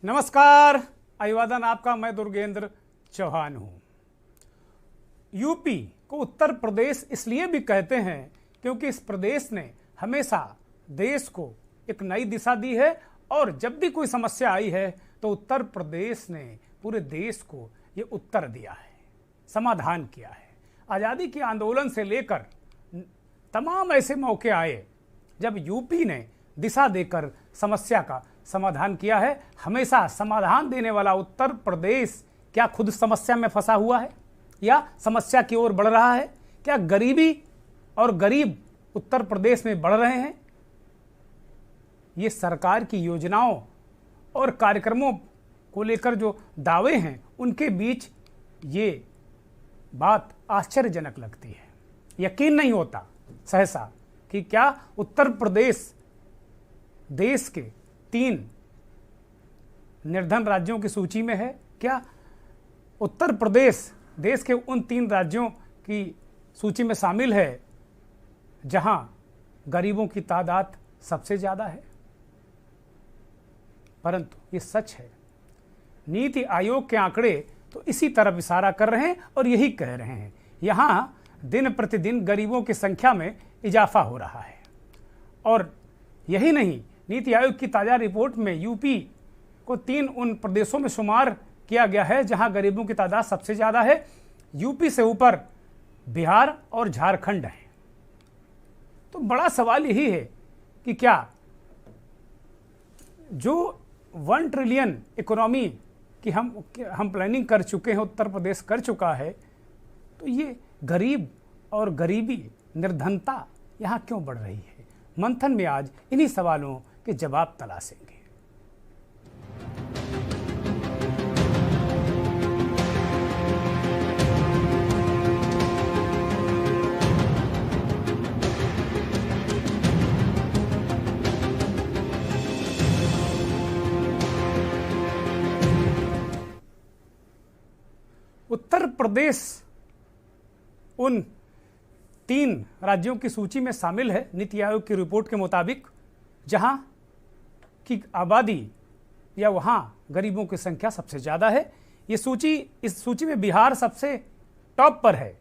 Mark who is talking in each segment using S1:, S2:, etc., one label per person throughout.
S1: नमस्कार, अभिवादन आपका। मैं दुर्गेंद्र चौहान हूँ। यूपी को उत्तर प्रदेश इसलिए भी कहते हैं क्योंकि इस प्रदेश ने हमेशा देश को एक नई दिशा दी है और जब भी कोई समस्या आई है तो उत्तर प्रदेश ने पूरे देश को ये उत्तर दिया है, समाधान किया है। आज़ादी के आंदोलन से लेकर तमाम ऐसे मौके आए जब यूपी ने दिशा देकर समस्या का समाधान किया है। हमेशा समाधान देने वाला उत्तर प्रदेश क्या खुद समस्या में फंसा हुआ है या समस्या की ओर बढ़ रहा है? क्या गरीबी और गरीब उत्तर प्रदेश में बढ़ रहे हैं? ये सरकार की योजनाओं और कार्यक्रमों को लेकर जो दावे हैं उनके बीच ये बात आश्चर्यजनक लगती है। यकीन नहीं होता सहसा कि क्या उत्तर प्रदेश देश के 3 निर्धन राज्यों की सूची में है? क्या उत्तर प्रदेश देश के उन 3 राज्यों की सूची में शामिल है जहां गरीबों की तादाद सबसे ज्यादा है? परंतु ये सच है। नीति आयोग के आंकड़े तो इसी तरफ इशारा कर रहे हैं और यही कह रहे हैं। यहां दिन प्रतिदिन गरीबों की संख्या में इजाफा हो रहा है। और यही नहीं, नीति आयोग की ताज़ा रिपोर्ट में यूपी को 3 उन प्रदेशों में शुमार किया गया है जहां गरीबों की तादाद सबसे ज़्यादा है। यूपी से ऊपर बिहार और झारखंड है। तो बड़ा सवाल यही है कि क्या जो 1 ट्रिलियन इकोनॉमी की हम प्लानिंग कर चुके हैं, उत्तर प्रदेश कर चुका है, तो ये गरीब और गरीबी निर्धनता यहाँ क्यों बढ़ रही है? मंथन में आज इन्हीं सवालों के जवाब तलाशेंगे। उत्तर प्रदेश उन 3 राज्यों की सूची में शामिल है नीति आयोग की रिपोर्ट के मुताबिक जहां की आबादी या वहां गरीबों की संख्या सबसे ज़्यादा है। इस सूची में बिहार सबसे टॉप पर है।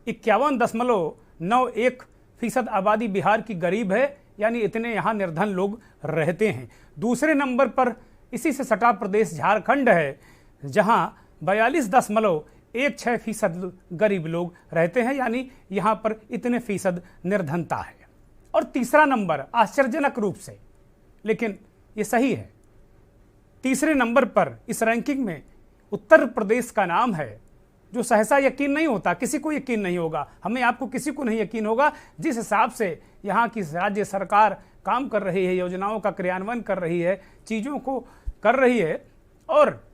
S1: 51.91% आबादी बिहार की गरीब है, यानी इतने यहाँ निर्धन लोग रहते हैं। दूसरे नंबर पर इसी से सटा प्रदेश झारखंड है जहां 42.16% गरीब लोग रहते हैं, यानी यहाँ पर इतने फीसद निर्धनता है। और तीसरा नंबर आश्चर्यजनक रूप से, लेकिन ये सही है, तीसरे नंबर पर इस रैंकिंग में उत्तर प्रदेश का नाम है, जो सहसा यकीन नहीं होता। किसी को यकीन नहीं होगा, हमें आपको किसी को नहीं यकीन होगा जिस हिसाब से यहाँ की राज्य सरकार काम कर रही है, योजनाओं का क्रियान्वयन कर रही है, चीज़ों को कर रही है और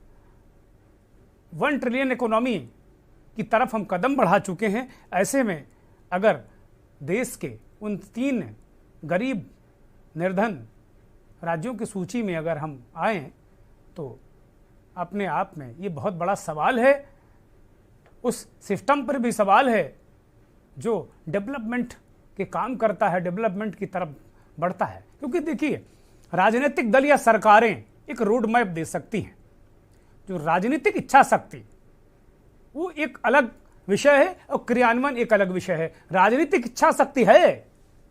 S1: 1 ट्रिलियन इकोनॉमी की तरफ हम कदम बढ़ा चुके हैं। ऐसे में अगर देश के उन 3 गरीब निर्धन राज्यों की सूची में अगर हम आए तो अपने आप में ये बहुत बड़ा सवाल है। उस सिस्टम पर भी सवाल है जो डेवलपमेंट के काम करता है, डेवलपमेंट की तरफ बढ़ता है। क्योंकि देखिए, राजनीतिक दल या सरकारें एक रोड मैप दे सकती हैं। जो राजनीतिक इच्छा शक्ति वो एक अलग विषय है और क्रियान्वयन एक अलग विषय है। राजनीतिक इच्छा शक्ति है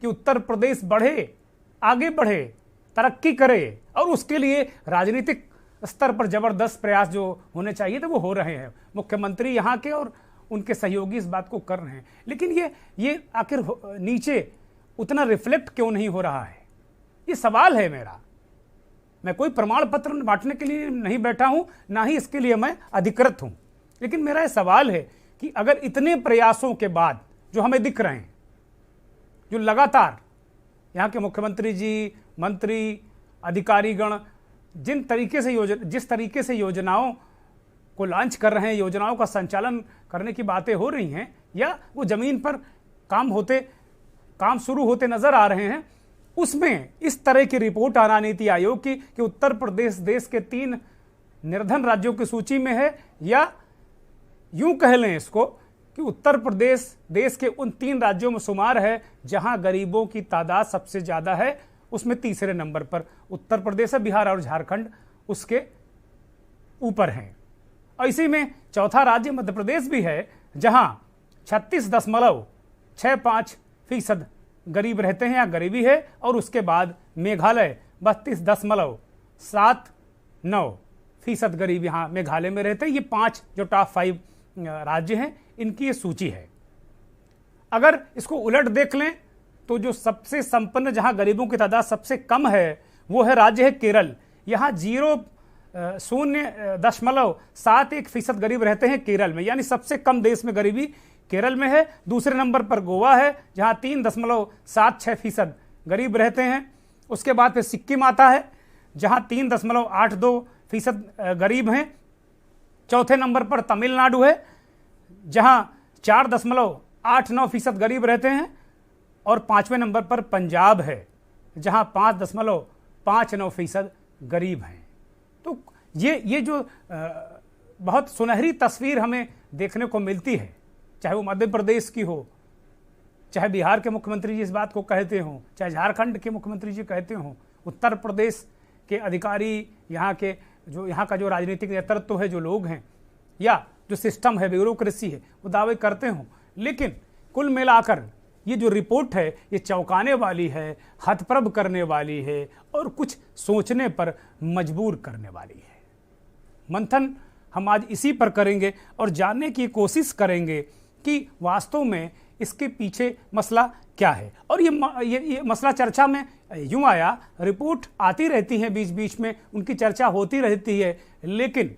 S1: कि उत्तर प्रदेश बढ़े, आगे बढ़े, तरक्की करे और उसके लिए राजनीतिक स्तर पर जबरदस्त प्रयास जो होने चाहिए थे वो हो रहे हैं। मुख्यमंत्री यहाँ के और उनके सहयोगी इस बात को कर रहे हैं, लेकिन ये आखिर नीचे उतना रिफ्लेक्ट क्यों नहीं हो रहा है? ये सवाल है मेरा। मैं कोई प्रमाण पत्र बांटने के लिए नहीं बैठा हूं, ना ही इसके लिए मैं अधिकृत हूं, लेकिन मेरा यह सवाल है कि अगर इतने प्रयासों के बाद जो हमें दिख रहे हैं, जो लगातार यहाँ के मुख्यमंत्री जी, मंत्री, अधिकारीगण जिस तरीके से योजनाओं को लॉन्च कर रहे हैं, योजनाओं का संचालन करने की बातें हो रही हैं या वो जमीन पर काम शुरू होते नजर आ रहे हैं, उसमें इस तरह की रिपोर्ट आना नीति आयोग की कि उत्तर प्रदेश देश के 3 निर्धन राज्यों की सूची में है, या यूं कह लें इसको कि उत्तर प्रदेश देश के उन 3 राज्यों में शुमार है जहां गरीबों की तादाद सबसे ज्यादा है। उसमें तीसरे नंबर पर उत्तर प्रदेश है, बिहार और झारखंड उसके ऊपर हैं। और इसी में चौथा राज्य मध्य प्रदेश भी है, जहां 36.65% गरीब रहते हैं या गरीबी है, और उसके बाद मेघालय 32.79% गरीब यहां मेघालय में रहते हैं। ये 5 जो टॉप 5 राज्य हैं, इनकी ये सूची है। अगर इसको उलट देख लें तो जो सबसे संपन्न, जहां गरीबों की तादाद सबसे कम है, वो है राज्य है केरल। यहां 0.71% गरीब रहते हैं केरल में, यानी सबसे कम देश में गरीबी केरल में है। दूसरे नंबर पर गोवा है, जहां 3.76% गरीब रहते हैं। उसके बाद फिर सिक्किम आता है, जहां 3.82% गरीब हैं। चौथे नंबर पर तमिलनाडु है, जहां 4.89% गरीब रहते हैं। और 5वें नंबर पर पंजाब है, जहां 5.59% गरीब हैं। तो ये जो बहुत सुनहरी तस्वीर हमें देखने को मिलती है, चाहे वो मध्य प्रदेश की हो, चाहे बिहार के मुख्यमंत्री जी इस बात को कहते हों, चाहे झारखंड के मुख्यमंत्री जी कहते हों, उत्तर प्रदेश के अधिकारी, यहाँ का जो राजनीतिक नेतृत्व है, जो लोग हैं, या जो सिस्टम है, ब्यूरोक्रेसी है, वो दावे करते हों। लेकिन कुल मिलाकर ये जो रिपोर्ट है, ये चौंकाने वाली है, हतप्रभ करने वाली है, और कुछ सोचने पर मजबूर करने वाली है। मंथन हम आज इसी पर करेंगे और जानने की कोशिश करेंगे कि वास्तव में इसके पीछे मसला क्या है। और ये मसला चर्चा में यूं आया, रिपोर्ट आती रहती है बीच बीच में, उनकी चर्चा होती रहती है, लेकिन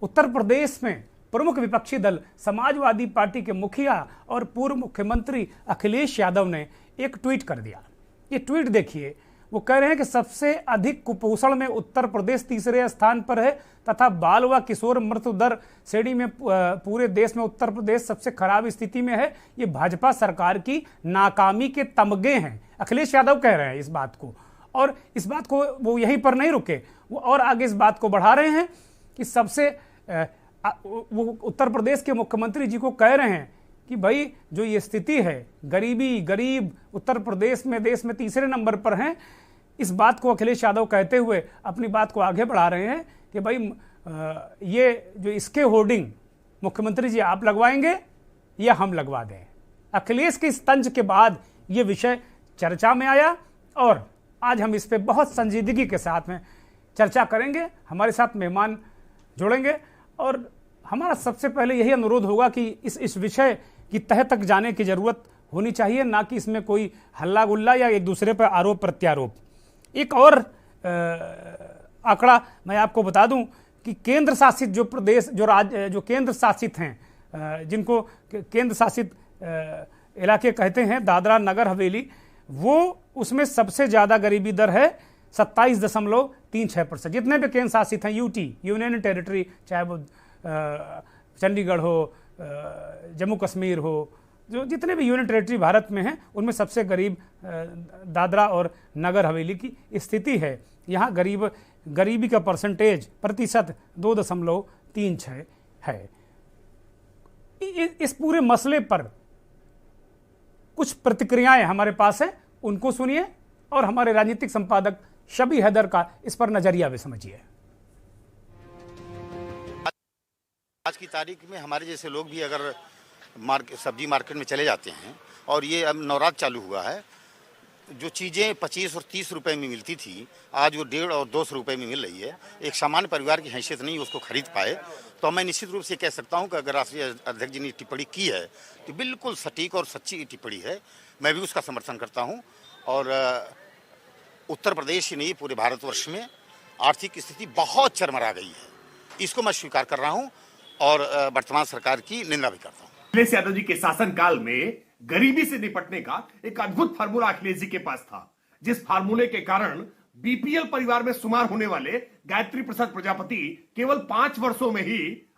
S1: उत्तर प्रदेश में प्रमुख विपक्षी दल समाजवादी पार्टी के मुखिया और पूर्व मुख्यमंत्री अखिलेश यादव ने एक ट्वीट कर दिया। ये ट्वीट देखिए, वो कह रहे हैं कि सबसे अधिक कुपोषण में उत्तर प्रदेश तीसरे स्थान पर है, तथा बाल व किशोर मृत्यु दर श्रेणी में पूरे देश में उत्तर प्रदेश सबसे खराब स्थिति में है। ये भाजपा सरकार की नाकामी के तमगे हैं। अखिलेश यादव कह रहे हैं इस बात को, और इस बात को वो यहीं पर नहीं रुके, वो और आगे इस बात को बढ़ा रहे हैं कि वो उत्तर प्रदेश के मुख्यमंत्री जी को कह रहे हैं कि भाई जो ये स्थिति है, गरीब उत्तर प्रदेश में देश में तीसरे नंबर पर हैं। इस बात को अखिलेश यादव कहते हुए अपनी बात को आगे बढ़ा रहे हैं कि भाई ये जो इसके होर्डिंग मुख्यमंत्री जी आप लगवाएंगे या हम लगवा दें। अखिलेश के इस तंज के बाद ये विषय चर्चा में आया, और आज हम इस पे बहुत संजीदगी के साथ में चर्चा करेंगे। हमारे साथ मेहमान जुड़ेंगे, और हमारा सबसे पहले यही अनुरोध होगा कि इस विषय की तह तक जाने की जरूरत होनी चाहिए, ना कि इसमें कोई हल्ला गुल्ला या एक दूसरे पर आरोप प्रत्यारोप। एक और आंकड़ा मैं आपको बता दूं कि केंद्र शासित जो प्रदेश, जो केंद्र शासित हैं, जिनको केंद्र शासित इलाके कहते हैं, दादरा नगर हवेली, वो उसमें सबसे ज़्यादा गरीबी दर है 27.36%। जितने भी केंद्र शासित हैं, यूटी, यूनियन टेरिटरी, चाहे वो चंडीगढ़ हो, जम्मू कश्मीर हो, जो जितने भी यूनियन टेरिटरी भारत में हैं, उनमें सबसे गरीब दादरा और नगर हवेली की स्थिति है। यहाँ गरीबी का प्रतिशत 2.36 है। इस पूरे मसले पर कुछ प्रतिक्रियाएं हमारे पास हैं, उनको सुनिए, और हमारे राजनीतिक संपादक शबी हैदर का इस पर नजरिया भी समझिए।
S2: आज की तारीख में हमारे जैसे लोग भी अगर सब्जी मार्केट में चले जाते हैं, और ये अब नवरात्र चालू हुआ है, जो चीज़ें 25 और 30 रुपए में मिलती थी, आज वो 1.5 और 200 रुपए में मिल रही है। एक सामान्य परिवार की हैसियत नहीं उसको खरीद पाए। तो मैं निश्चित रूप से कह सकता हूं कि अगर राष्ट्रीय अध्यक्ष जी ने टिप्पणी की है तो बिल्कुल सटीक और सच्ची टिप्पणी है। मैं भी उसका समर्थन करता हूँ। और उत्तर प्रदेश ही नहीं, पूरे भारतवर्ष में आर्थिक स्थिति बहुत चरमरा गई है, इसको मैं स्वीकार कर रहा हूँ और वर्तमान सरकार की निंदा भी करता हूँ।
S3: अखिलेश यादव जी के शासनकाल में गरीबी से निपटने का एक अद्भुत फार्मूला अखिलेश जी के पास था, जिस फार्मूले के कारण बीपीएल परिवार में शुमार होने वाले गायत्री प्रसाद प्रजापति केवल 5 वर्षों में ही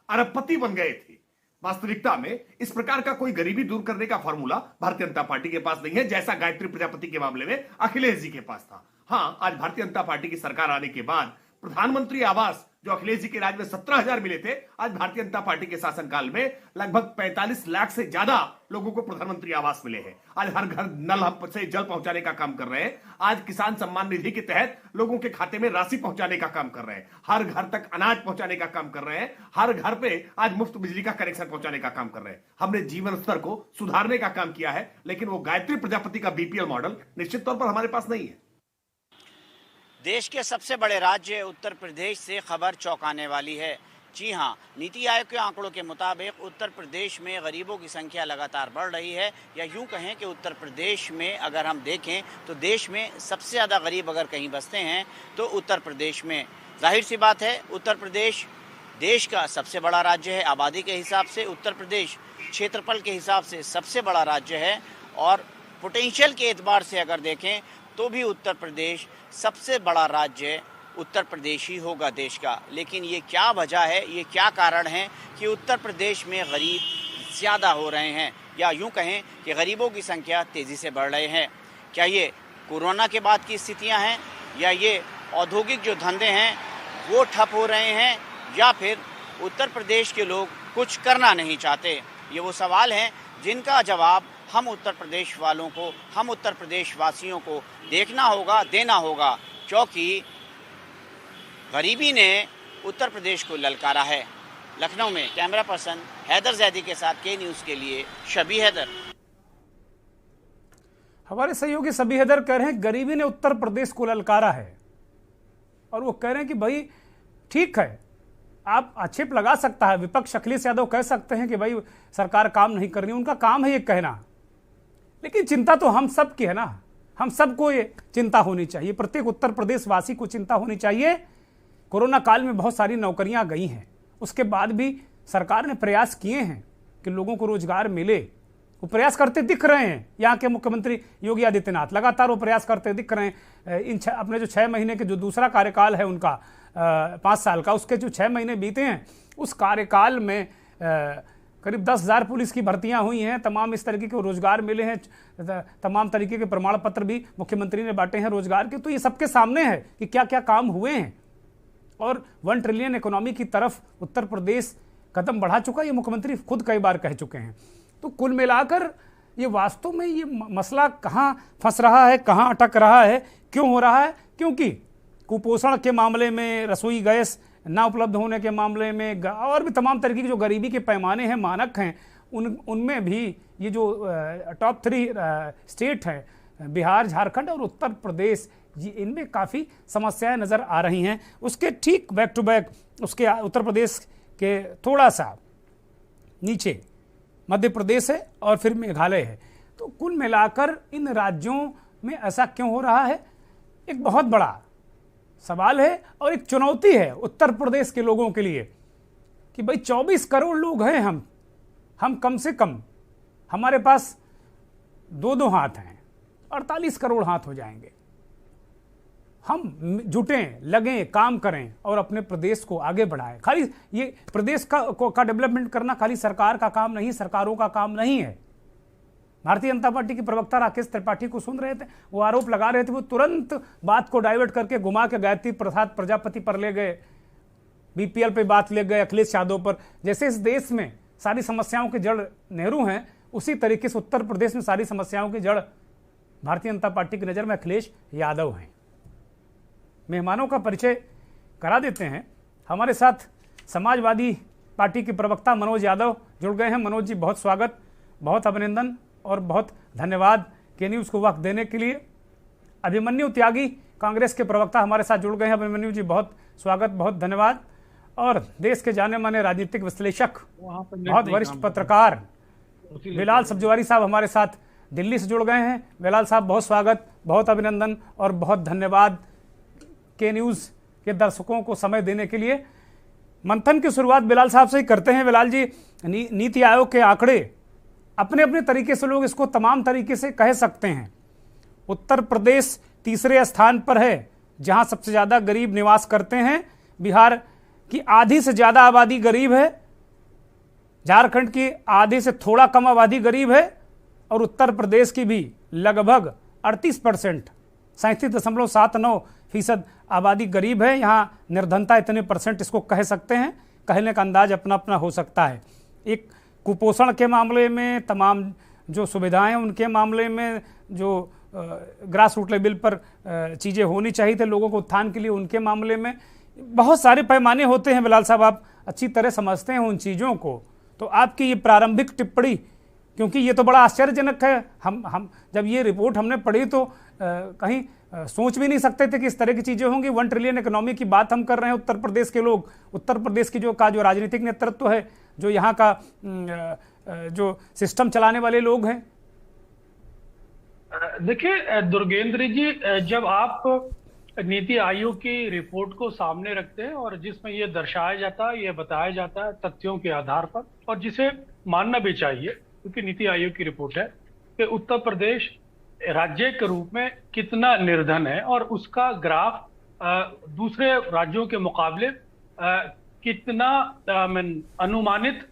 S3: अरबपति बन गए थे। वास्तविकता में इस प्रकार का कोई गरीबी दूर करने का फार्मूला भारतीय जनता पार्टी के पास नहीं है, जैसा गायत्री प्रजापति के मामले में अखिलेश जी के पास था। हाँ, आज भारतीय जनता पार्टी की सरकार आने के बाद प्रधानमंत्री आवास जो अखिलेश जी के राज में 17,000 मिले थे, आज भारतीय जनता पार्टी के शासनकाल में लगभग 45 लाख से ज्यादा लोगों को प्रधानमंत्री आवास मिले हैं। आज हर घर नल से जल पहुंचाने का काम कर रहे हैं। आज किसान सम्मान निधि के तहत लोगों के खाते में राशि पहुंचाने का काम कर रहे हैं। हर घर तक अनाज पहुंचाने का काम कर रहे हैं। हर घर पे आज मुफ्त बिजली का कनेक्शन पहुंचाने का काम कर रहे हैं। हमने जीवन स्तर को सुधारने का काम किया है, लेकिन वो गायत्री प्रजापति का बीपीएल मॉडल निश्चित तौर पर हमारे पास नहीं है।
S4: देश के सबसे बड़े राज्य उत्तर प्रदेश से खबर चौंकाने वाली है। जी हां, नीति आयोग के आंकड़ों के मुताबिक उत्तर प्रदेश में गरीबों की संख्या लगातार बढ़ रही है, या यूं कहें कि उत्तर प्रदेश में अगर हम देखें तो देश में सबसे ज़्यादा गरीब अगर कहीं बसते हैं तो उत्तर प्रदेश में। जाहिर सी बात है, उत्तर प्रदेश देश का सबसे बड़ा राज्य है। आबादी के हिसाब से उत्तर प्रदेश क्षेत्रफल के हिसाब से सबसे बड़ा राज्य है, और पोटेंशियल के एतबार से अगर देखें तो भी उत्तर प्रदेश सबसे बड़ा राज्य उत्तर प्रदेश ही होगा देश का। लेकिन ये क्या वजह है, ये क्या कारण है कि उत्तर प्रदेश में गरीब ज़्यादा हो रहे हैं, या यूं कहें कि गरीबों की संख्या तेज़ी से बढ़ रहे हैं? क्या ये कोरोना के बाद की स्थितियां हैं, या ये औद्योगिक जो धंधे हैं वो ठप हो रहे हैं, या फिर उत्तर प्रदेश के लोग कुछ करना नहीं चाहते? ये वो सवाल हैं जिनका जवाब हम उत्तर प्रदेश वालों को, हम उत्तर प्रदेश वासियों को देखना होगा, देना होगा, क्योंकि गरीबी ने उत्तर प्रदेश को ललकारा है। लखनऊ में कैमरा पर्सन हैदर जैदी के साथ के न्यूज़ के लिए शबी हैदर।
S1: हमारे सहयोगी शबी हैदर कह रहे हैं गरीबी ने उत्तर प्रदेश को ललकारा है, और वो कह रहे हैं कि भाई ठीक है, आप आक्षेप लगा सकता है विपक्ष, अखिलेश यादव कह सकते हैं कि भाई सरकार काम नहीं कर रही, उनका काम है ये कहना, लेकिन चिंता तो हम सब की है ना। हम सबको ये चिंता होनी चाहिए, प्रत्येक उत्तर प्रदेश वासी को चिंता होनी चाहिए। कोरोना काल में बहुत सारी नौकरियां गई हैं, उसके बाद भी सरकार ने प्रयास किए हैं कि लोगों को रोजगार मिले। वो प्रयास करते दिख रहे हैं। यहाँ के मुख्यमंत्री योगी आदित्यनाथ लगातार वो प्रयास करते दिख रहे हैं। अपने जो 6 महीने के जो दूसरा कार्यकाल है उनका 5 साल का, उसके जो 6 महीने बीते हैं उस कार्यकाल में करीब 10,000 पुलिस की भर्तियां हुई हैं, तमाम इस तरीके के रोजगार मिले हैं, तमाम तरीके के प्रमाण पत्र भी मुख्यमंत्री ने बांटे हैं रोजगार के। तो ये सबके सामने है कि क्या क्या काम हुए हैं, और 1 ट्रिलियन इकोनॉमी की तरफ उत्तर प्रदेश कदम बढ़ा चुका, ये मुख्यमंत्री खुद कई बार कह चुके हैं। तो कुल मिलाकर ये वास्तव में ये मसला कहाँ फंस रहा है, कहाँ अटक रहा है, क्यों हो रहा है? क्योंकि कुपोषण के मामले में, रसोई गैस ना उपलब्ध होने के मामले में, और भी तमाम तरीके के जो गरीबी के पैमाने हैं, मानक हैं, उनमें भी ये जो टॉप 3 स्टेट हैं बिहार, झारखंड और उत्तर प्रदेश, इनमें काफ़ी समस्याएं नज़र आ रही हैं। उसके ठीक बैक टू बैक उसके उत्तर प्रदेश के थोड़ा सा नीचे मध्य प्रदेश है और फिर मेघालय है। तो कुल मिलाकर इन राज्यों में ऐसा क्यों हो रहा है, एक बहुत बड़ा सवाल है और एक चुनौती है उत्तर प्रदेश के लोगों के लिए कि भाई 24 करोड़ लोग हैं हम कम से कम, हमारे पास 2-2 हाथ हैं, 48 करोड़ हाथ हो जाएंगे। हम जुटें, लगें, काम करें और अपने प्रदेश को आगे बढ़ाएं। खाली ये प्रदेश का डेवलपमेंट करना खाली सरकार का काम नहीं, सरकारों का काम नहीं है। भारतीय जनता पार्टी के प्रवक्ता राकेश त्रिपाठी को सुन रहे थे, वो आरोप लगा रहे थे, वो तुरंत बात को डाइवर्ट करके घुमा के गायत्री प्रसाद प्रजापति पर ले गए, बीपीएल पे बात ले गए, अखिलेश यादव पर। जैसे इस देश में सारी समस्याओं के जड़ नेहरू हैं, उसी तरीके से उत्तर प्रदेश में सारी समस्याओं की जड़ भारतीय जनता पार्टी की नज़र में अखिलेश यादव हैं। मेहमानों का परिचय करा देते हैं। हमारे साथ समाजवादी पार्टी के प्रवक्ता मनोज यादव जुड़ गए हैं। मनोज जी, बहुत स्वागत, बहुत अभिनंदन और बहुत धन्यवाद के न्यूज़ को वक्त देने के लिए। अभिमन्यु त्यागी कांग्रेस के प्रवक्ता हमारे साथ जुड़ गए हैं। अभिमन्यु जी, बहुत स्वागत, बहुत धन्यवाद। और देश के जाने माने राजनीतिक विश्लेषक, बहुत वरिष्ठ पत्रकार बिलाल सब्जवारी साहब हमारे साथ दिल्ली से जुड़ गए हैं। बिलाल साहब, बहुत स्वागत, बहुत अभिनंदन और बहुत धन्यवाद के न्यूज़ के दर्शकों को समय देने के लिए। मंथन की शुरुआत बिलाल साहब से ही करते हैं। बिलाल जी, नीति आयोग के आंकड़े अपने अपने तरीके से लोग इसको तमाम तरीके से कह सकते हैं। उत्तर प्रदेश तीसरे स्थान पर है जहां सबसे ज़्यादा गरीब निवास करते हैं। बिहार की आधी से ज़्यादा आबादी गरीब है, झारखंड की आधे से थोड़ा कम आबादी गरीब है, और उत्तर प्रदेश की भी लगभग 38% 37.79% आबादी गरीब है। यहाँ निर्धनता इतने % इसको कह सकते हैं, कहने का अंदाज अपना अपना हो सकता है। एक कुपोषण के मामले में, तमाम जो सुविधाएं उनके मामले में, जो ग्रास रूट लेवल पर चीज़ें होनी चाहिए थे लोगों को उत्थान के लिए, उनके मामले में बहुत सारे पैमाने होते हैं। बिलाल साहब, आप अच्छी तरह समझते हैं उन चीज़ों को, तो आपकी ये प्रारंभिक टिप्पणी, क्योंकि ये तो बड़ा आश्चर्यजनक है। हम जब ये रिपोर्ट हमने पढ़ी तो कहीं सोच भी नहीं सकते थे कि इस तरह की चीज़ें होंगी। 1 ट्रिलियन इकोनॉमी की बात हम कर रहे हैं उत्तर प्रदेश के लोग, उत्तर प्रदेश की जो राजनीतिक नेतृत्व है, जो यहाँ का जो सिस्टम चलाने वाले लोग हैं।
S5: देखिए दुर्गेंद्र जी, जब आप नीति आयोग की रिपोर्ट को सामने रखते हैं और जिसमें ये दर्शाया जाता है, ये बताया जाता है तथ्यों के आधार पर, और जिसे मानना भी चाहिए क्योंकि नीति आयोग की रिपोर्ट है कि उत्तर प्रदेश राज्य के रूप में कितना निर्धन है और उसका ग्राफ दूसरे राज्यों के मुकाबले कितना अनुमानित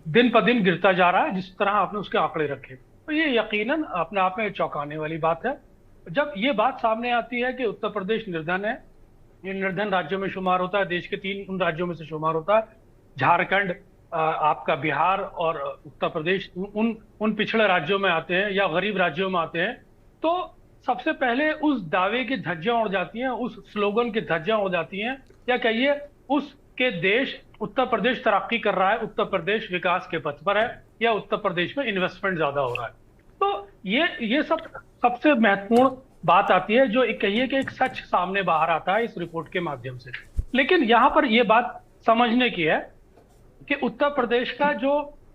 S5: दिन पर दिन गिरता जा रहा है, जिस तरह आपने उसके आंकड़े रखे, तो ये यकीनन अपने आप में चौंकाने वाली बात है। जब ये बात सामने आती है कि उत्तर प्रदेश निर्धन है, ये निर्धन राज्यों में शुमार होता है, देश के 3 उन राज्यों में से शुमार होता है। झारखंड, आपका बिहार और उत्तर प्रदेश उन पिछड़े राज्यों में आते हैं या गरीब राज्यों में आते हैं। तो सबसे पहले उस दावे की धज्जियां उड़ जाती हैं, उस स्लोगन की धज्जियां उड़ जाती हैं, या कहिए उसके देश उत्तर प्रदेश तरक्की कर रहा है, उत्तर प्रदेश विकास के पथ पर है, या उत्तर प्रदेश में इन्वेस्टमेंट ज्यादा हो रहा है। तो ये सबसे महत्वपूर्ण बात आती है, जो कहिए कि एक सच सामने बाहर आता है इस रिपोर्ट के माध्यम से। लेकिन यहाँ पर यह बात समझने की है कि उत्तर प्रदेश का जो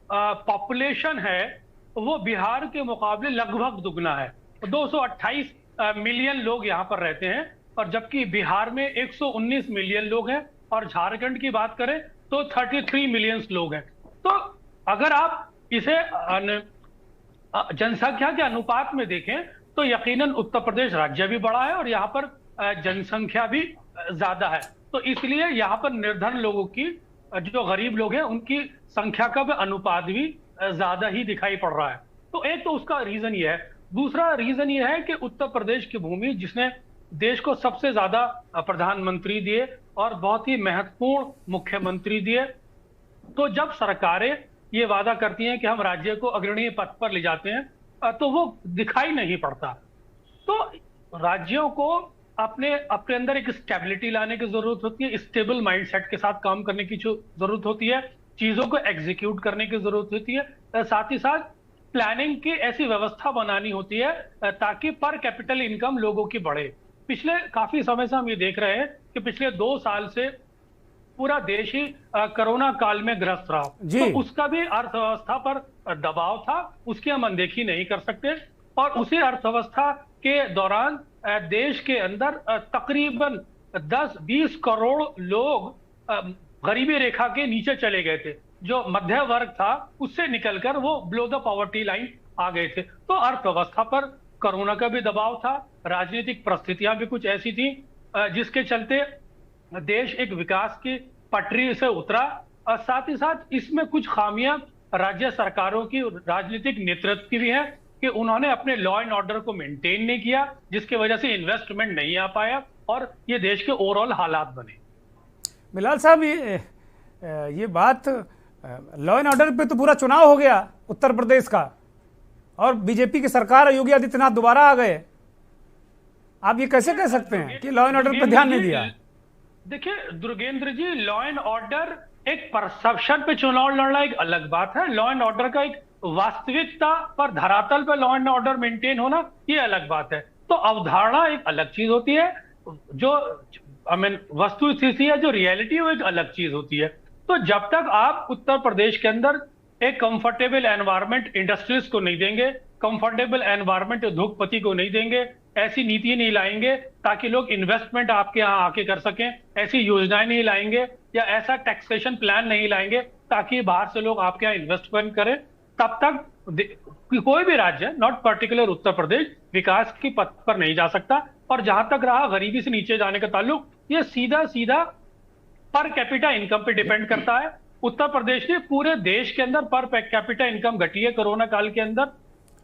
S5: पॉपुलेशन है वो बिहार के मुकाबले लगभग दुगना है। 228 मिलियन लोग यहाँ पर रहते हैं, और जबकि बिहार में 119 मिलियन लोग हैं, और झारखंड की बात करें तो 33 मिलियन लोग हैं। तो अगर आप इसे जनसंख्या के अनुपात में देखें तो यकीनन उत्तर प्रदेश राज्य भी बड़ा है और यहाँ पर जनसंख्या भी ज्यादा है। तो इसलिए यहाँ पर निर्धन लोगों की, जो गरीब लोग हैं, उनकी संख्या का भी अनुपात भी ज्यादा ही दिखाई पड़ रहा है। तो एक तो उसका रीजन ये है। दूसरा रीजन ये है कि उत्तर प्रदेश की भूमि, जिसने देश को सबसे ज्यादा प्रधानमंत्री दिए और बहुत ही महत्वपूर्ण मुख्यमंत्री दिए, तो जब सरकारें ये वादा करती हैं कि हम राज्य को अग्रणी पथ पर ले जाते हैं, तो वो दिखाई नहीं पड़ता। तो राज्यों को अपने अंदर एक स्टेबिलिटी लाने की जरूरत होती है, स्टेबल माइंडसेट के साथ काम करने की जरूरत होती है, चीजों को एग्जीक्यूट करने की जरूरत होती है, साथ ही साथ प्लानिंग की ऐसी व्यवस्था बनानी होती है ताकि पर कैपिटल इनकम लोगों की बढ़े। पिछले काफी समय से हम ये देख रहे हैं कि पिछले 2 साल से पूरा देश ही कोरोना काल में ग्रस्त रहा, तो उसका भी अर्थव्यवस्था पर दबाव था, उसकी हम अनदेखी नहीं कर सकते। और उसी अर्थव्यवस्था के दौरान देश के अंदर तकरीबन 10-20 करोड़ लोग गरीबी रेखा के नीचे चले गए थे। जो मध्य वर्ग था उससे निकलकर वो बिलो द पॉवर्टी लाइन आ गए थे। तो अर्थव्यवस्था पर कोरोना का भी दबाव था, राजनीतिक परिस्थितियां भी कुछ ऐसी थी जिसके चलते देश एक विकास की पटरी से उतरा। और साथ ही साथ इसमें कुछ खामियां राज्य सरकारों की, राजनीतिक नेतृत्व की भी है कि उन्होंने अपने लॉ एंड ऑर्डर को मेंटेन नहीं किया, जिसकी वजह से इन्वेस्टमेंट नहीं आ पाया और ये देश के ओवरऑल हालात बने।
S1: बिलाल साहब, ये बात लॉ एंड ऑर्डर पे तो पूरा चुनाव हो गया उत्तर प्रदेश का, और बीजेपी की सरकार, योगी आदित्यनाथ दोबारा आ गए। आप ये कैसे कह सकते हैं कि लॉ एंड ऑर्डर पर ध्यान नहीं दिया?
S5: देखिए दुर्गेंद्र जी, लॉ एंड ऑर्डर एक परसेप्शन पे चुनाव लड़ना एक अलग बात है, लॉ एंड ऑर्डर का एक वास्तविकता पर धरातल पर लॉ एंड ऑर्डर मेंटेन होना ये अलग बात है। तो अवधारणा एक अलग चीज होती है, जो वस्तु स्थिति है, जो रियलिटी है वो एक अलग चीज होती है। तो जब तक आप उत्तर प्रदेश के अंदर एक कंफर्टेबल एनवायरनमेंट इंडस्ट्रीज को नहीं देंगे, कंफर्टेबल एनवायरनमेंट उद्योगपति को नहीं देंगे, ऐसी नीति नहीं लाएंगे ताकि लोग इन्वेस्टमेंट आपके यहाँ आके कर सकें, ऐसी योजनाएं नहीं लाएंगे या ऐसा टैक्सेशन प्लान नहीं लाएंगे ताकि बाहर से लोग आपके यहाँ इन्वेस्टमेंट करें, तब तक कोई भी राज्य, नॉट पर्टिकुलर उत्तर प्रदेश, विकास की पथ पर नहीं जा सकता। और जहां तक रहा गरीबी से नीचे जाने का ताल्लुक, ये सीधा पर कैपिटा इनकम पे डिपेंड करता है। उत्तर प्रदेश ने पूरे देश के अंदर पर कैपिटा इनकम घटी है कोरोना काल के अंदर,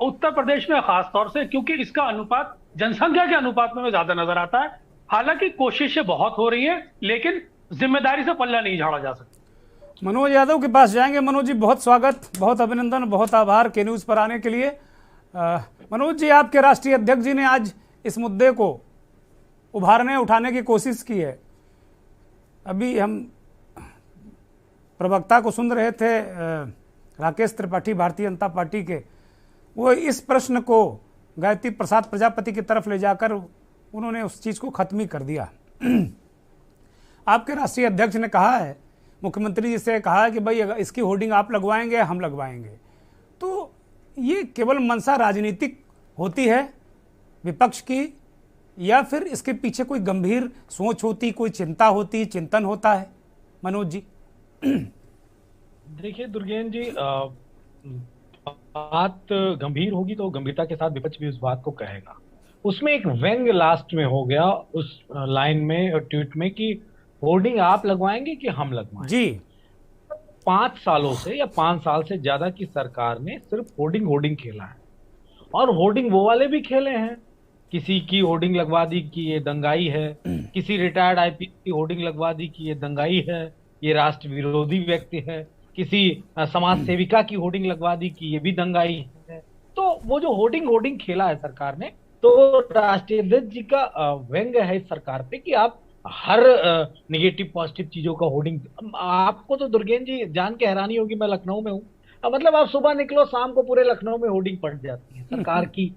S5: उत्तर प्रदेश में खास तौर से, क्योंकि इसका अनुपात जनसंख्या के अनुपात में ज्यादा नजर आता है। हालांकि कोशिशें बहुत हो रही हैं, लेकिन जिम्मेदारी से पल्ला नहीं झाड़ा जा सकता।
S1: मनोज यादव के पास जाएंगे। मनोज जी, बहुत स्वागत, बहुत अभिनंदन, बहुत आभार के न्यूज़ पर आने के लिए। मनोज जी, आपके राष्ट्रीय अध्यक्ष जी ने आज इस मुद्दे को उठाने की कोशिश की है। अभी हम प्रवक्ता को सुन रहे थे, राकेश त्रिपाठी, भारतीय जनता पार्टी के, वो इस प्रश्न को गायत्री प्रसाद प्रजापति की तरफ ले जाकर उन्होंने उस चीज़ को खत्म ही कर दिया। आपके राष्ट्रीय अध्यक्ष ने कहा है, मुख्यमंत्री जी से कहा है कि भाई अगर इसकी होर्डिंग आप लगवाएंगे, हम लगवाएंगे। तो ये केवल मंशा राजनीतिक होती है विपक्ष की, या फिर इसके पीछे कोई गंभीर सोच होती, कोई चिंता होती, चिंतन होता है? मनोज जी।
S6: देखिए दुर्गेन जी, बात गंभीर होगी तो गंभीरता के साथ विपक्ष भी उस बात को कहेगा। उसमें एक व्यंग लास्ट में हो गया उस लाइन में, ट्वीट में, कि होर्डिंग आप लगवाएंगे कि हम लगवाएंगे
S1: जी।
S6: 5 सालों से या 5 साल से ज्यादा की सरकार ने सिर्फ होर्डिंग खेला है, और होर्डिंग वो वाले भी खेले हैं। किसी की होर्डिंग लगवा दी कि ये दंगाई है, किसी रिटायर्ड आईपीएस की होर्डिंग लगवा दी कि ये दंगाई है, ये राष्ट्र विरोधी व्यक्ति है, किसी समाज सेविका की होर्डिंग लगवा दी कि ये भी दंगाई है। तो वो जो होर्डिंग खेला है सरकार ने, तो राष्ट्रीय अध्यक्ष जी का व्यंग्य है इस सरकार पे कि आप हर नेगेटिव पॉजिटिव चीजों का होर्डिंग। आपको तो दुर्गेन जी जान के हैरानी होगी, मैं लखनऊ में हूँ, मतलब आप सुबह निकलो शाम को पूरे लखनऊ में होर्डिंग पड़ जाती है सरकार की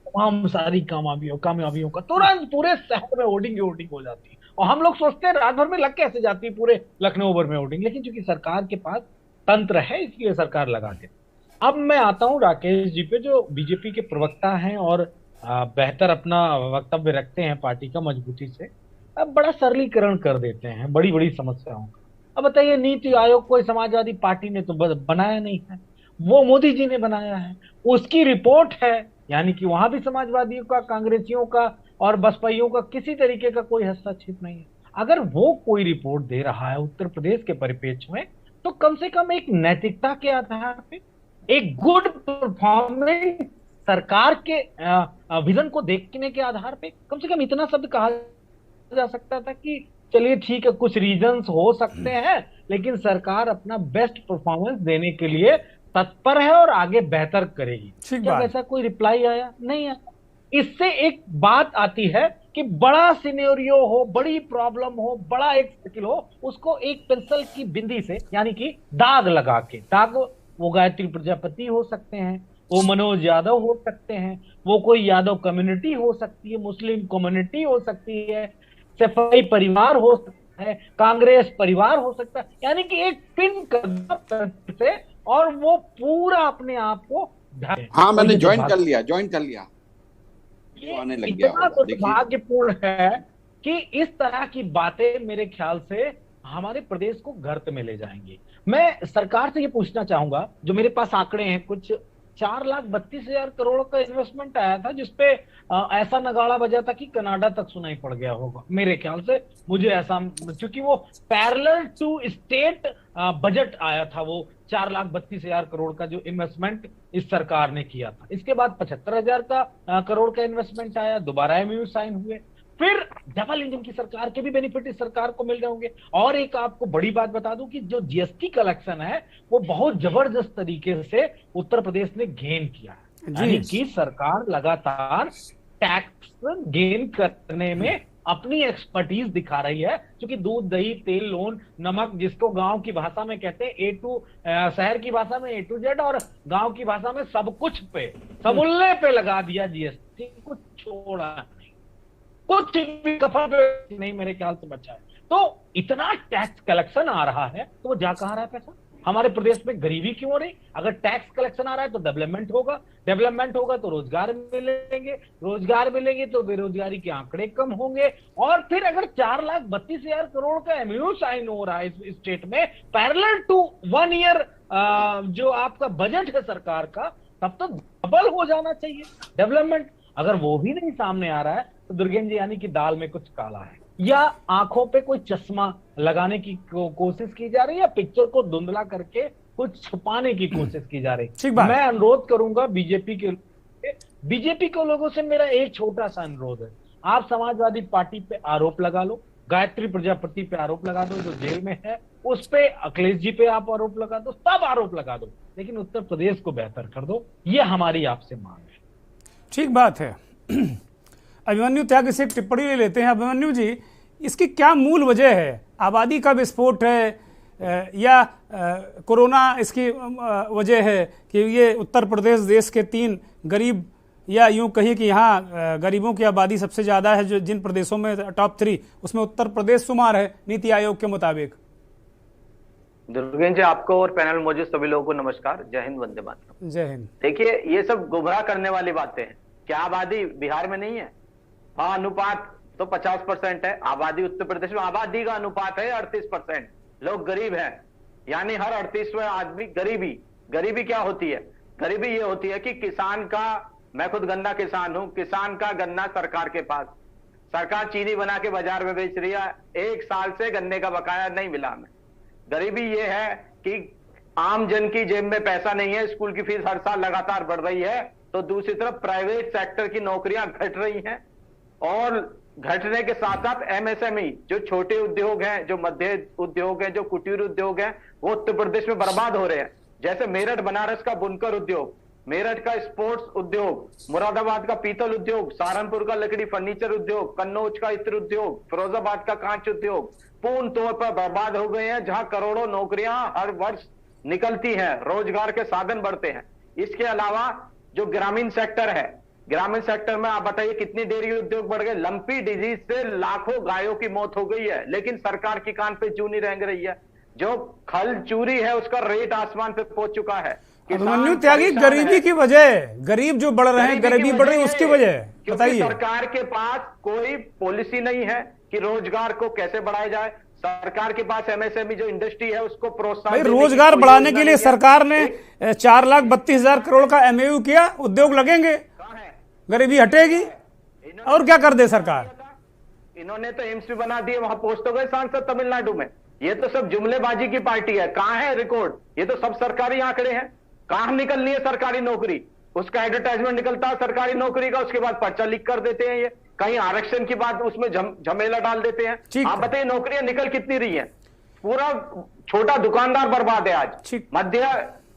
S6: तमाम सारी कामयाबियों का, तुरंत पूरे शहर में होर्डिंग हो जाती है। और हम लोग सोचते हैं रात भर में लग कैसे जाती है पूरे लखनऊ भर में होर्डिंग, लेकिन चूंकि सरकार के पास तंत्र है इसलिए सरकार लगा दे। अब मैं आता हूँ राकेश जी पे, जो बीजेपी के प्रवक्ता हैं और बेहतर अपना वक्तव्य रखते हैं पार्टी का मजबूती से। अब बड़ा सरलीकरण कर देते हैं बड़ी बड़ी समस्याओं का। अब बताइए, नीति आयोग कोई समाजवादी पार्टी ने तो बनाया नहीं है, वो मोदी जी ने बनाया है, उसकी रिपोर्ट है, यानी कि वहां भी समाजवादियों का, कांग्रेसियों का और बसपाइयों का किसी तरीके का कोई हस्तक्षेप नहीं है। अगर वो कोई रिपोर्ट दे रहा है उत्तर प्रदेश के परिप्रेक्ष्य में, तो कम से कम एक नैतिकता के आधार पे, एक गुड परफॉर्मेंस सरकार के विजन को देखने के आधार पे कम से कम इतना शब्द कहा जा सकता था कि चलिए ठीक है, कुछ रीजंस हो सकते हैं, लेकिन सरकार अपना बेस्ट परफॉर्मेंस देने के लिए तत्पर है और आगे बेहतर करेगी। क्या ऐसा कोई रिप्लाई आया? नहीं आया। इससे एक बात आती है कि बड़ा सिनेरियो हो, बड़ी प्रॉब्लम हो, बड़ा एक सर्किल हो, उसको एक पेंसिल की बिंदी से यानी कि दाग लगा के, दाग वो गायत्री प्रजापति हो सकते हैं, वो मनोज यादव हो सकते हैं, वो कोई यादव कम्युनिटी हो सकती है, मुस्लिम कम्युनिटी हो सकती है, सफाई परिवार हो सकता है, कांग्रेस परिवार हो सकता है, यानी कि एक पिन कर से, और वो पूरा अपने आप को
S7: हाँ मैंने ज्वाइन कर लिया
S6: आने लग गया। इतना दुर्भाग्यपूर्ण है कि इस तरह की बातें मेरे ख्याल से हमारे प्रदेश को गर्त में ले जाएंगी। मैं सरकार से ये पूछना चाहूंगा, जो मेरे पास आंकड़े हैं, कुछ 4,32,000 करोड़ का इन्वेस्टमेंट आया था, जिसपे ऐसा नगाड़ा बजा था कि कनाडा तक सुनाई पड़ गया होगा मेरे ख्याल से। मुझे ऐसा, क्योंकि वो पैरेलल टू स्टेट बजट आया था, वो 4,32,000 करोड़ का जो इन्वेस्टमेंट इस सरकार ने किया था। इसके बाद 75,000 करोड़ का इन्वेस्टमेंट आया, दोबारा एमओयू साइन हुए, फिर डबल इंजन की सरकार के भी बेनिफिट इस सरकार को मिल रहे होंगे। और एक आपको बड़ी बात बता दूं कि जो जीएसटी कलेक्शन है वो बहुत जबरदस्त तरीके से उत्तर प्रदेश ने गेन किया है, यानी कि सरकार लगातार टैक्स गेन करने में अपनी एक्सपर्टीज दिखा रही है। क्योंकि दूध, दही, तेल, लोन, नमक, जिसको गांव की भाषा में कहते हैं ए टू, शहर की भाषा में A to Z और गांव की भाषा में सब कुछ पे, सबुल्ले पे लगा दिया जीएसटी, कुछ छोड़ा नहीं, कुछ भी कफन पे नहीं मेरे ख्याल से बचा है। तो इतना टैक्स कलेक्शन आ रहा है, तो वो जा कहां रहा है पैसा? हमारे प्रदेश में गरीबी क्यों हो रही? अगर टैक्स कलेक्शन आ रहा है तो डेवलपमेंट होगा, डेवलपमेंट होगा तो रोजगार मिलेंगे, रोजगार मिलेंगे तो बेरोजगारी के आंकड़े कम होंगे। और फिर अगर 4,32,000 करोड़ का एमओयू साइन हो रहा है इस स्टेट में, पैरेलल टू 1 ईयर जो आपका बजट है सरकार का, तब तो डबल हो जाना चाहिए डेवलपमेंट। अगर वो भी नहीं सामने आ रहा है तो दुर्गेन जी, यानी कि दाल में कुछ काला है, या आंखों पे कोई चश्मा लगाने की कोशिश की जा रही है, या पिक्चर को धुंधला करके कुछ छुपाने की कोशिश की जा रही है। मैं अनुरोध करूंगा बीजेपी के थे। बीजेपी के लोगों से मेरा एक छोटा सा अनुरोध है, आप समाजवादी पार्टी पे आरोप लगा लो, गायत्री प्रजापति पे आरोप लगा दो जो जेल में है, उस पे अखिलेश जी पे आप आरोप लगा दो, सब आरोप लगा दो, लेकिन उत्तर प्रदेश को बेहतर कर दो, ये हमारी आपसे मांग है। ठीक बात है।
S1: अभिमन्यु त्यागी से एक टिप्पणी ले लेते हैं। अभिमन्यु जी, इसकी क्या मूल वजह है? आबादी का विस्फोट है या कोरोना इसकी वजह है कि ये उत्तर प्रदेश देश के 3 गरीब, या यूं कहिए कि यहाँ गरीबों की आबादी सबसे ज़्यादा है, जो जिन प्रदेशों में टॉप 3 उसमें उत्तर प्रदेश शुमार है नीति आयोग के मुताबिक?
S8: दुर्गेश जी, आपको और पैनल मौजूद सभी लोगों को नमस्कार, जय हिंद, वंदे मातरम।
S1: जय हिंद।
S8: देखिए, ये सब गुमराह करने वाली बातें हैं। क्या आबादी बिहार में नहीं है? हाँ, अनुपात तो 50% है। आबादी उत्तर प्रदेश में, आबादी का अनुपात है 38%। लोग गरीब हैं, यानी हर 38वें आदमी गरीबी क्या होती है? गरीबी ये होती है कि किसान का, मैं खुद गन्ना किसान हूं, किसान का गन्ना सरकार के पास, सरकार चीनी बना के बाजार में बेच रही है, 1 साल से गन्ने का बकाया नहीं मिला हमें। गरीबी ये है कि आम जन की जेब में पैसा नहीं है, स्कूल की फीस हर साल लगातार बढ़ रही है, तो दूसरी तरफ प्राइवेट सेक्टर की नौकरियां घट रही हैं, और घटने के साथ साथ एमएसएमई जो छोटे उद्योग हैं, जो मध्य उद्योग हैं, जो कुटीर उद्योग हैं, वो उत्तर प्रदेश में बर्बाद हो रहे हैं। जैसे मेरठ बनारस का बुनकर उद्योग, मेरठ का स्पोर्ट्स उद्योग, मुरादाबाद का पीतल उद्योग, सहारनपुर का लकड़ी फर्नीचर उद्योग, कन्नौज का इत्र उद्योग, फिरोजाबाद का कांच उद्योग पूर्ण तौर पर बर्बाद हो गए हैं, जहां करोड़ों नौकरियां हर वर्ष निकलती हैं, रोजगार के साधन बढ़ते हैं। इसके अलावा जो ग्रामीण सेक्टर है, ग्रामीण सेक्टर में आप बताइए कितनी डेयरी उद्योग बढ़ गए। लंपी डिजीज से लाखों गायों की मौत हो गई है, लेकिन सरकार की कान पे जू नहीं रेंग रही है। जो खल चूरी है उसका रेट आसमान पे पहुंच चुका है।
S1: अभिमन्यु त्यागी, गरीबी की वजह, गरीब जो बढ़ रहे हैं, गरीबी बढ़ रही है, उसकी वजह बताइए।
S8: सरकार के पास कोई पॉलिसी नहीं है कि रोजगार को कैसे बढ़ाया जाए। सरकार के पास एमएसएमई जो इंडस्ट्री है उसको प्रोत्साहन,
S1: रोजगार बढ़ाने के लिए सरकार ने 4,32,000 करोड़ का एमओयू किया, उद्योग लगेंगे, गरीबी हटेगी, और क्या कर दे सरकार?
S8: इन्होंने तो एम्स भी बना दिए, वहां पहुंच तो गए सांसद तमिलनाडु में। ये तो सब जुमलेबाजी की पार्टी है। कहां है रिकॉर्ड? ये तो सब सरकारी आंकड़े हैं। कहां निकलनी है सरकारी नौकरी? उसका एडवर्टाइजमेंट निकलता है सरकारी नौकरी का, उसके बाद पर्चा लीक कर देते हैं। ये कहीं आरक्षण की बात, उसमें झमेला डाल देते हैं। आप बताइए नौकरियां निकल कितनी रही हैं? पूरा छोटा दुकानदार बर्बाद है आज, मध्य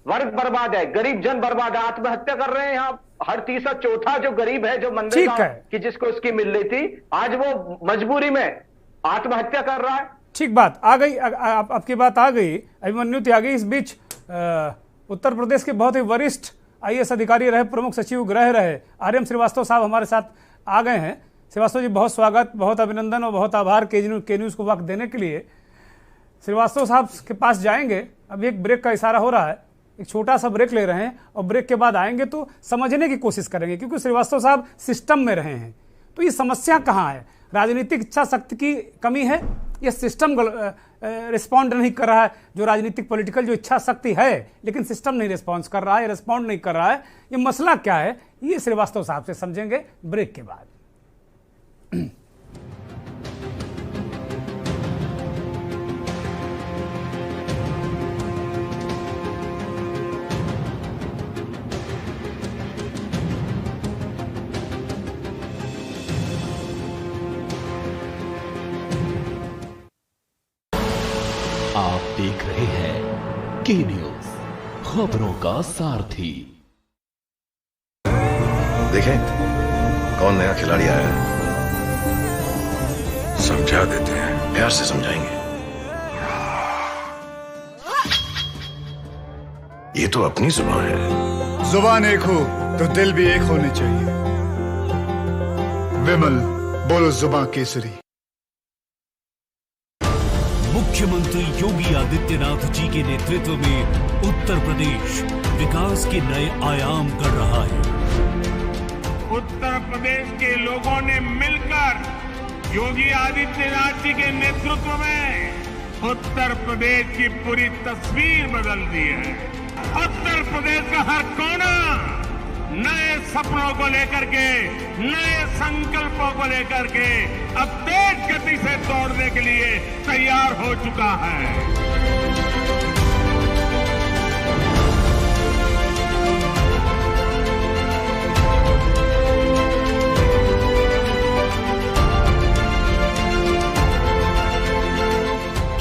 S8: वर्ग बर्बाद है, गरीब जन बर्बाद है, आत्महत्या कर रहे हैं। यहाँ हर तीसरा चौथा जो गरीब है, जो मनरेगा की जिसको स्कीम मिल रही थी, आज वो मजबूरी में आत्महत्या कर रहा है।
S1: ठीक बात आ गई, आपकी बात आ गई अभिमन्यु त्यागी। इस बीच उत्तर प्रदेश के बहुत ही वरिष्ठ आईएएस अधिकारी रहे, प्रमुख सचिव गृह रहे, आर्यम श्रीवास्तव साहब हमारे साथ आ गए हैं। श्रीवास्तव जी, बहुत स्वागत, बहुत अभिनंदन और बहुत आभार के न्यूज़ को वक्त देने के लिए। श्रीवास्तव साहब के पास जाएंगे, अभी एक ब्रेक का इशारा हो रहा है, एक छोटा सा ब्रेक ले रहे हैं और ब्रेक के बाद आएंगे तो समझने की कोशिश करेंगे, क्योंकि श्रीवास्तव साहब सिस्टम में रहे हैं। तो ये समस्या कहाँ है? राजनीतिक इच्छा शक्ति की कमी है, ये सिस्टम रिस्पॉन्ड नहीं कर रहा है? जो राजनीतिक पॉलिटिकल जो इच्छा शक्ति है, लेकिन सिस्टम नहीं रिस्पॉन्स कर रहा है, रिस्पॉन्ड नहीं कर रहा है, ये मसला क्या है? ये श्रीवास्तव साहब से समझेंगे ब्रेक के बाद।
S9: आप देख रहे हैं के न्यूज, खबरों का सारथी।
S10: देखें कौन नया खिलाड़ी आया है, समझा देते हैं, प्यार से समझाएंगे। ये तो अपनी जुबान है।
S11: जुबान एक हो तो दिल भी एक होने चाहिए। विमल, बोलो जुबान केसरी।
S12: मुख्यमंत्री योगी आदित्यनाथ जी के नेतृत्व में उत्तर प्रदेश विकास के नए आयाम कर रहा है।
S13: उत्तर प्रदेश के लोगों ने मिलकर योगी आदित्यनाथ जी के नेतृत्व में उत्तर प्रदेश की पूरी तस्वीर बदल दी है। उत्तर प्रदेश का हर कोना नए सपनों को लेकर के, नए संकल्पों को लेकर के अब तेज गति से दौड़ने के लिए तैयार हो चुका है।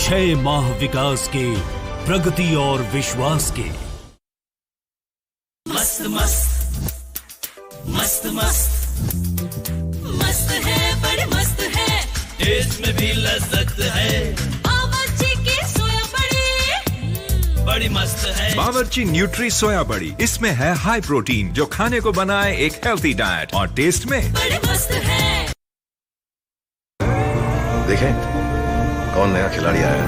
S12: 6 माह विकास के, प्रगति और विश्वास के।
S14: मस्त मस्त मस्त मस्त मस्त है, बड़ी मस्त है, टेस्ट में भी लज्जत है। बावर्ची की सोया बड़ी बड़ी मस्त है।
S15: बावर्ची न्यूट्री सोया बड़ी, इसमें है हाई प्रोटीन जो खाने को बनाए एक हेल्थी डाइट, और टेस्ट में
S14: बड़ी मस्त है।
S10: देखें कौन नया खिलाड़ी आया है,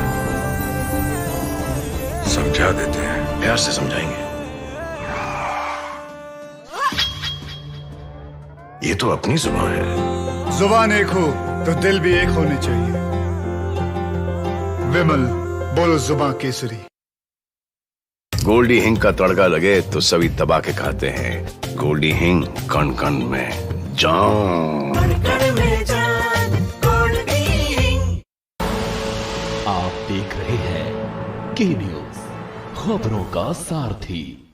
S10: समझा देते हैं, प्यार से समझाएंगे। ये तो अपनी जुबान है।
S11: जुबान एक हो तो दिल भी एक होने चाहिए। विमल, बोलो जुबान केसरी।
S10: गोल्डी हिंग का तड़का लगे तो सभी दबा के खाते हैं। गोल्डी हिंग, कण कण में जान।
S9: आप देख रहे हैं के न्यूज, खबरों का सारथी।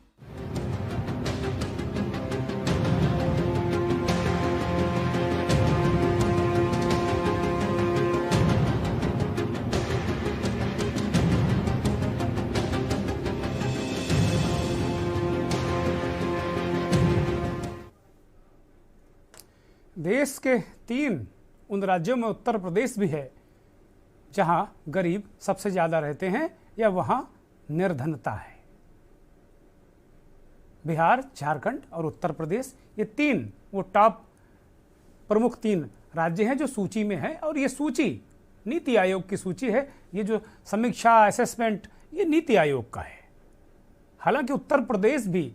S1: देश के 3 उन राज्यों में उत्तर प्रदेश भी है जहां गरीब सबसे ज्यादा रहते हैं या वहां निर्धनता है। बिहार, झारखंड और उत्तर प्रदेश, ये 3 वो टॉप प्रमुख 3 राज्य हैं जो सूची में है। और ये सूची नीति आयोग की सूची है। ये जो समीक्षा असेसमेंट, ये नीति आयोग का है। हालांकि उत्तर प्रदेश भी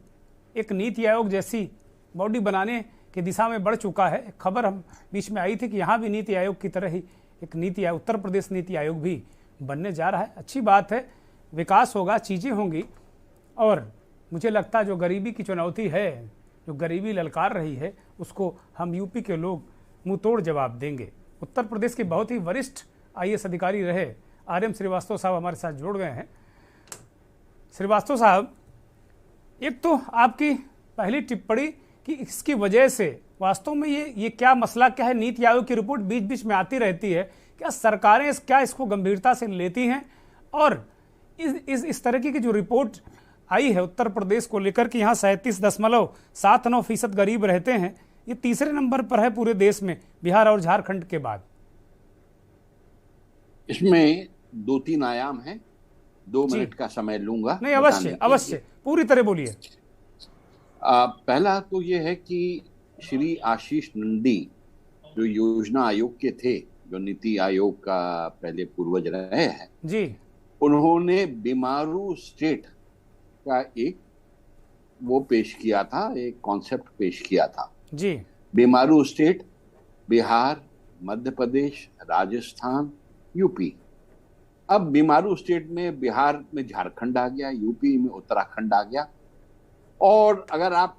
S1: एक नीति आयोग जैसी बॉडी बनाने की दिशा में बढ़ चुका है। खबर हम बीच में आई थी कि यहाँ भी नीति आयोग की तरह ही एक नीति आयोग, उत्तर प्रदेश नीति आयोग भी बनने जा रहा है। अच्छी बात है, विकास होगा, चीज़ें होंगी। और मुझे लगता है जो गरीबी की चुनौती है, जो गरीबी ललकार रही है, उसको हम यूपी के लोग मुंह तोड़ जवाब देंगे। उत्तर प्रदेश के बहुत ही वरिष्ठ IAS अधिकारी रहे RM श्रीवास्तव साहब हमारे साथ जुड़ गए हैं। श्रीवास्तव साहब, एक तो आपकी पहली टिप्पणी कि इसकी वजह से वास्तव में ये क्या मसला क्या है। नीति आयोग की रिपोर्ट बीच बीच में आती रहती है, क्या सरकारें क्या इसको गंभीरता से लेती हैं? और इस तरह की जो रिपोर्ट आई है उत्तर प्रदेश को लेकर कि यहाँ 37.79% गरीब रहते हैं, ये तीसरे नंबर पर है पूरे देश में, बिहार और झारखंड के बाद।
S7: इसमें 2-3 आयाम हैं, 2 मिनट का समय लूंगा।
S1: नहीं, अवश्य पूरी तरह बोलिए।
S7: पहला तो ये है कि श्री आशीष नंदी जो योजना आयोग के थे, जो नीति आयोग का पहले पूर्वज रहे हैं
S1: जी,
S7: उन्होंने बीमारू स्टेट का एक वो पेश किया था, एक कॉन्सेप्ट पेश किया था
S1: जी।
S7: बीमारू स्टेट, बिहार, मध्य प्रदेश, राजस्थान, यूपी। अब बीमारू स्टेट में बिहार में झारखंड आ गया, यूपी में उत्तराखंड आ गया। और अगर आप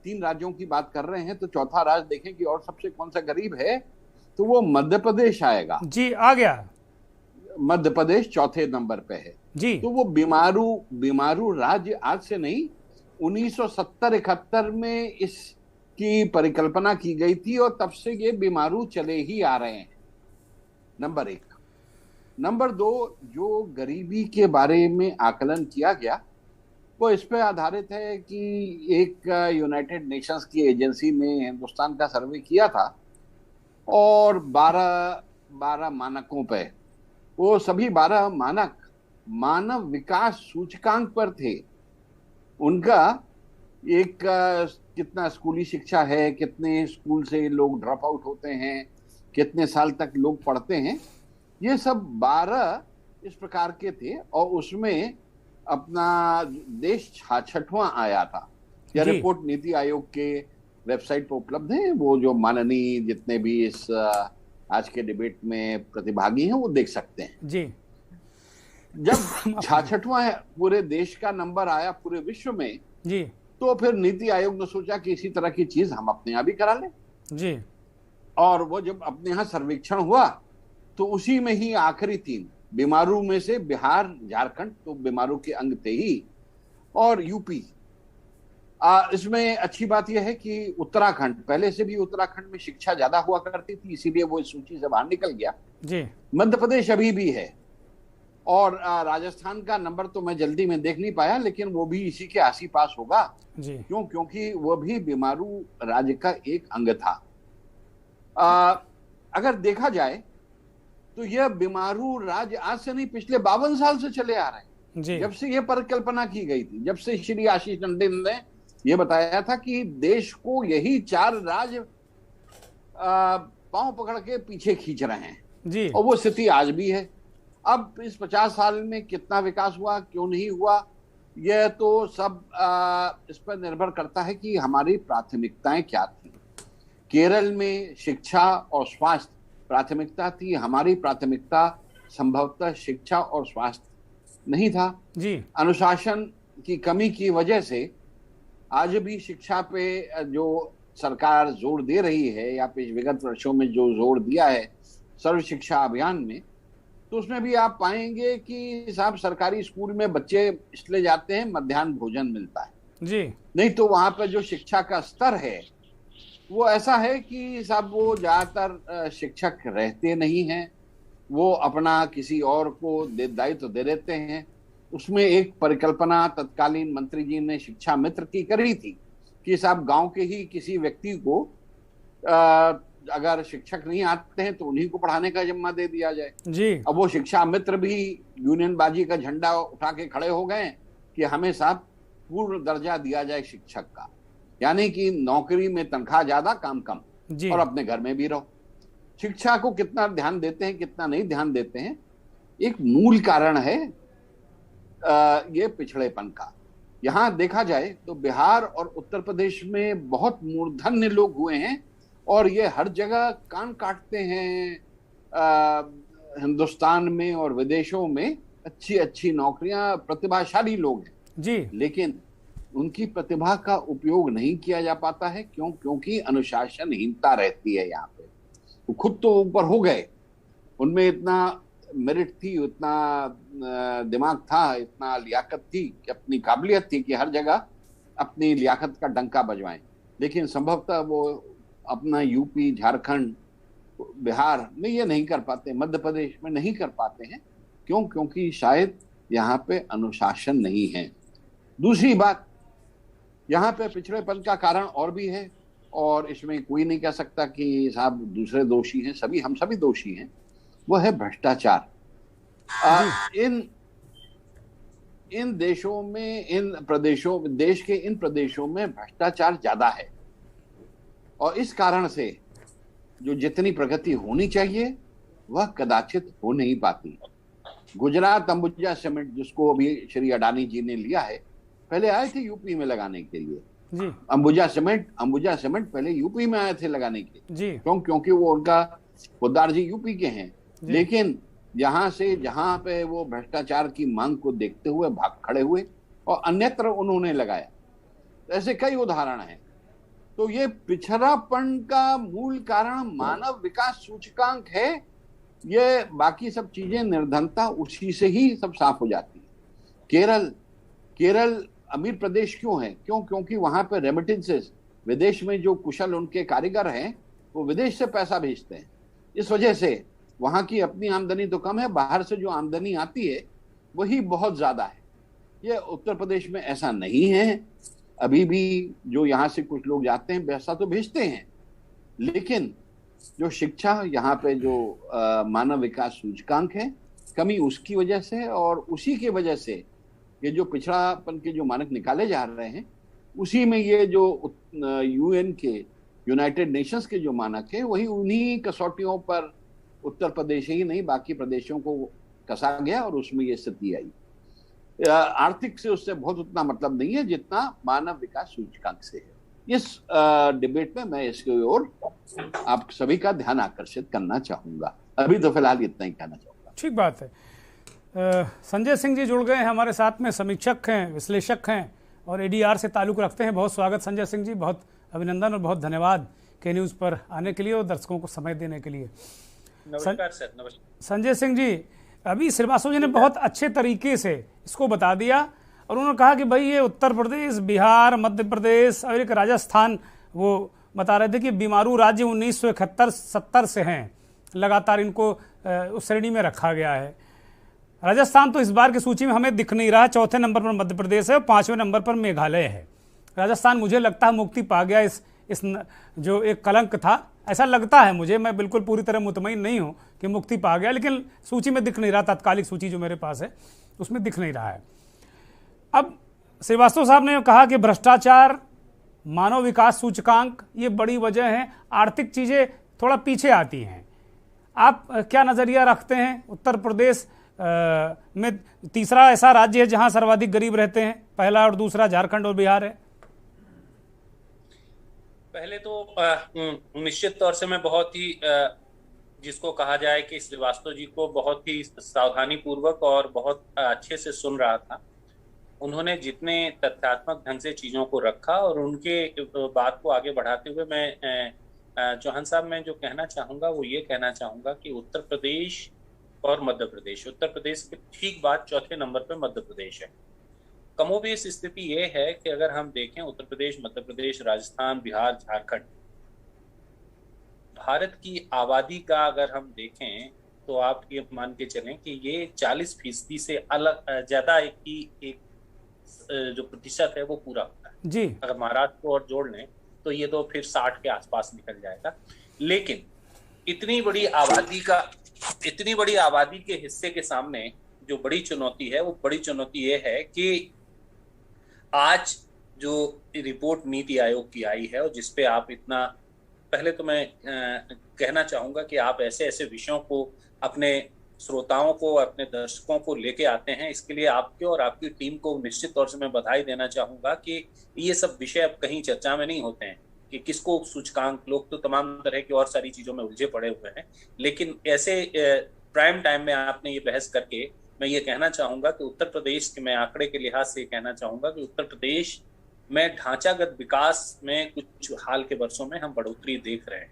S7: 3 राज्यों की बात कर रहे हैं तो चौथा राज्य देखें कि और सबसे कौन सा गरीब है, तो वो मध्य प्रदेश आएगा
S1: जी। आ गया
S7: मध्य प्रदेश, चौथे नंबर पे है
S1: जी।
S7: तो वो बीमारू राज्य आज से नहीं, 1970-71 में इसकी परिकल्पना की गई थी और तब से ये बीमारू चले ही आ रहे हैं। नंबर 1। नंबर 2, जो गरीबी के बारे में आकलन किया गया वो इस पे आधारित है कि एक यूनाइटेड नेशंस की एजेंसी ने हिंदुस्तान का सर्वे किया था और 12 मानकों पे, वो सभी 12 मानक मानव विकास सूचकांक पर थे। उनका एक कितना स्कूली शिक्षा है, कितने स्कूल से लोग ड्रॉप आउट होते हैं, कितने साल तक लोग पढ़ते हैं, ये सब 12 इस प्रकार के थे। और उसमें अपना देश 66वां आया था। यह रिपोर्ट नीति आयोग के वेबसाइट पर उपलब्ध है। वो जो माननीय जितने भी इस आज के डिबेट में प्रतिभागी हैं वो देख सकते हैं
S1: जी।
S7: जब 66वां पूरे देश का नंबर आया पूरे विश्व में
S1: जी,
S7: तो फिर नीति आयोग ने सोचा कि इसी तरह की चीज हम अपने यहाँ भी करा लें
S1: जी।
S7: और वो जब अपने यहाँ सर्वेक्षण हुआ तो उसी में ही आखिरी 3 बीमारू में से बिहार, झारखंड तो बीमारू के अंग थे ही, और यूपी। इसमें अच्छी बात यह है कि उत्तराखंड, पहले से भी उत्तराखंड में शिक्षा ज्यादा हुआ करती थी, इसीलिए वो इस सूची से बाहर निकल गया
S1: जी।
S7: मध्य प्रदेश अभी भी है और राजस्थान का नंबर तो मैं जल्दी में देख नहीं पाया, लेकिन वो भी इसी के आसी पास होगा।
S1: जी।
S7: क्यों? क्योंकि वो भी बीमारू राज्य का एक अंग था। अगर देखा जाए तो यह बीमारू राज्य आज से नहीं, पिछले 52 साल से चले आ रहे हैं।
S1: जी।
S7: जब से यह परिकल्पना की गई थी, जब से श्री आशीष टंडन ने यह बताया था कि देश को यही 4 राज्य पांव पकड़ के पीछे खींच रहे हैं
S1: जी।
S7: और वो स्थिति आज भी है। अब इस 50 साल में कितना विकास हुआ, क्यों नहीं हुआ, यह तो सब इस पर निर्भर करता है कि हमारी प्राथमिकताएं क्या थी। केरल में शिक्षा और स्वास्थ्य प्राथमिकता थी, हमारी प्राथमिकता संभवतः शिक्षा और स्वास्थ्य नहीं था
S1: जी।
S7: अनुशासन की कमी की वजह से आज भी शिक्षा पे जो सरकार जोर दे रही है या विगत वर्षों में जो जोर दिया है सर्व शिक्षा अभियान में, तो उसमें भी आप पाएंगे कि साहब सरकारी स्कूल में बच्चे इसलिए जाते हैं मध्याह्न भोजन मिलता है
S1: जी,
S7: नहीं तो वहां पर जो शिक्षा का स्तर है वो ऐसा है कि साहब वो ज्यादातर शिक्षक रहते नहीं हैं, वो अपना किसी और को दायित्व दे देते हैं। उसमें एक परिकल्पना तत्कालीन मंत्री जी ने शिक्षा मित्र की करी थी कि साहब गांव के ही किसी व्यक्ति को अगर शिक्षक नहीं आते हैं तो उन्हीं को पढ़ाने का जिम्मा दे दिया जाए
S1: जी।
S7: अब वो शिक्षा मित्र भी यूनियन बाजी का झंडा उठा के खड़े हो गए कि हमें साहब पूर्ण दर्जा दिया जाए शिक्षक का, यानी कि नौकरी में तनख्वाह ज्यादा काम कम और अपने घर में भी रहो। शिक्षा को कितना ध्यान देते हैं कितना नहीं ध्यान देते हैं, एक मूल कारण है ये पिछड़ेपन का। यहां देखा जाए तो बिहार और उत्तर प्रदेश में बहुत मूर्धन्य लोग हुए हैं और ये हर जगह कान काटते हैं। हिंदुस्तान में और विदेशों में अच्छी अच्छी नौकरियां, प्रतिभाशाली लोग हैं
S1: जी,
S7: लेकिन उनकी प्रतिभा का उपयोग नहीं किया जा पाता है। क्यों? क्योंकि अनुशासनहीनता रहती है। यहाँ पे वो खुद तो ऊपर हो गए, उनमें इतना मेरिट थी, इतना दिमाग था, इतना लियाकत थी, कि अपनी काबिलियत थी कि हर जगह अपनी लियाकत का डंका बजवाएं, लेकिन संभवतः वो अपना यूपी, झारखंड, बिहार में ये नहीं कर पाते, मध्य प्रदेश में नहीं कर पाते हैं। क्यों? क्योंकि शायद यहाँ पे अनुशासन नहीं है। दूसरी बात, यहाँ पे पिछड़ेपन का कारण और भी है और इसमें कोई नहीं कह सकता कि साहब दूसरे दोषी हैं, हम सभी दोषी हैं। वो है भ्रष्टाचार। इन देशों में, इन प्रदेशों, देश के इन प्रदेशों में भ्रष्टाचार ज्यादा है और इस कारण से जो जितनी प्रगति होनी चाहिए वह कदाचित हो नहीं पाती। गुजरात अंबुजा सीमेंट, जिसको अभी श्री अडानी जी ने लिया है, पहले आए थे यूपी में लगाने के लिए
S1: जी।
S7: अंबुजा सीमेंट पहले यूपी में आए थे लगाने के लिए
S1: जी।
S7: क्योंकि वो उनका पोद्दार जी यूपी के हैं, लेकिन यहाँ से जहां पे वो भ्रष्टाचार की मांग को देखते हुए भाग खड़े हुए और अन्यत्र उन्होंने लगाया। ऐसे कई उदाहरण हैं। तो ये पिछड़ापन का मूल कारण मानव विकास सूचकांक है। ये बाकी सब चीजें निर्धनता, उसी से ही सब साफ हो जाती है। केरल अमीर प्रदेश क्यों है? क्योंकि वहां पे रेमिटेंसेस, विदेश में जो कुशल उनके कारीगर हैं वो विदेश से पैसा भेजते हैं। इस वजह से वहां की अपनी आमदनी तो कम है, बाहर से जो आमदनी आती है वही बहुत ज्यादा है। ये उत्तर प्रदेश में ऐसा नहीं है। अभी भी जो यहाँ से कुछ लोग जाते हैं पैसा तो भेजते हैं, लेकिन जो शिक्षा, यहाँ पे जो मानव विकास सूचकांक है, कमी उसकी वजह से और उसी की वजह से ये जो पिछड़ापन के जो मानक निकाले जा रहे हैं, उसी में ये जो यूएन के, यूनाइटेड नेशंस के जो मानक है, वही उन्हीं कसौटियों पर उत्तर प्रदेश ही नहीं बाकी प्रदेशों को कसा गया और उसमें ये स्थिति आई। आर्थिक से उससे बहुत उतना मतलब नहीं है जितना मानव विकास सूचकांक से है। इस डिबेट में मैं इसकी ओर आप सभी का ध्यान आकर्षित करना चाहूंगा। अभी तो फिलहाल इतना ही कहना चाहूंगा।
S1: ठीक बात है। संजय सिंह जी जुड़ गए हैं हमारे साथ में, समीक्षक हैं, विश्लेषक हैं और एडीआर से ताल्लुक रखते हैं। बहुत स्वागत संजय सिंह जी, बहुत अभिनंदन और बहुत धन्यवाद के न्यूज़ पर आने के लिए और दर्शकों को समय देने के लिए।
S16: नमस्कार सर। नमस्कार संजय
S1: सिंह जी, अभी श्रीवास्तव जी ने बहुत अच्छे तरीके से इसको बता दिया और उन्होंने कहा कि भाई ये उत्तर प्रदेश, बिहार, मध्य प्रदेश और एक राजस्थान, वो बता रहे थे कि बीमारू राज्य 1971-70 से हैं, लगातार इनको उस श्रेणी में रखा गया है। राजस्थान तो इस बार की सूची में हमें दिख नहीं रहा। चौथे नंबर पर मध्य प्रदेश है, 5वें नंबर पर मेघालय है। राजस्थान मुझे लगता है मुक्ति पा गया इस जो एक कलंक था, ऐसा लगता है मुझे। मैं बिल्कुल पूरी तरह मुतमईन नहीं हूं कि मुक्ति पा गया, लेकिन सूची में दिख नहीं रहा। तात्कालिक सूची जो मेरे पास है उसमें दिख नहीं रहा है। अब श्रीवास्तव साहब ने कहा कि भ्रष्टाचार, मानव विकास सूचकांक ये बड़ी वजह है, आर्थिक चीजें थोड़ा पीछे आती हैं। आप क्या नजरिया रखते हैं? उत्तर प्रदेश में तीसरा ऐसा राज्य है जहां सर्वाधिक गरीब रहते हैं, पहला और दूसरा झारखंड और बिहार है।
S16: पहले तो निश्चित तौर से मैं बहुत ही जिसको कहा जाए कि श्रीवास्तव जी को बहुत ही सावधानी पूर्वक और बहुत अच्छे से सुन रहा था। उन्होंने जितने तथ्यात्मक ढंग से चीजों को रखा और उनके बात को आगे बढ़ाते हुए मैं चौहान साहब मैं जो कहना चाहूंगा वो ये कहना चाहूंगा कि उत्तर प्रदेश और मध्य प्रदेश, उत्तर प्रदेश के ठीक बाद चौथे नंबर पे मध्य प्रदेश है। कमोबेश स्थिति ये है कि अगर हम देखें उत्तर प्रदेश, मध्य प्रदेश, राजस्थान, बिहार, झारखंड, भारत की आबादी का अगर हम देखें तो आप ये मान के चलें कि ये 40% से अलग ज्यादा एक जो प्रतिशत है वो पूरा होता है
S1: जी।
S16: अगर महाराष्ट्र को और जोड़ लें तो ये तो फिर 60 के आसपास निकल जाएगा। लेकिन इतनी बड़ी आबादी के हिस्से के सामने जो बड़ी चुनौती है वो बड़ी चुनौती ये है कि आज जो रिपोर्ट नीति आयोग की आई है और जिसपे आप इतना, पहले तो मैं कहना चाहूंगा कि आप ऐसे ऐसे विषयों को अपने श्रोताओं को, अपने दर्शकों को लेके आते हैं, इसके लिए आपके और आपकी टीम को निश्चित तौर से मैं बधाई देना चाहूंगा कि ये सब विषय अब कहीं चर्चा में नहीं होते हैं कि किसको सूचकांक, लोग तो तमाम तरह की और सारी चीजों में उलझे पड़े हुए हैं, लेकिन ऐसे प्राइम टाइम में आपने ये बहस करके मैं ये कहना चाहूंगा कि उत्तर प्रदेश के, मैं आंकड़े के लिहाज से कहना चाहूंगा कि उत्तर प्रदेश में ढांचागत विकास में कुछ हाल के वर्षों में हम बढ़ोतरी देख रहे हैं।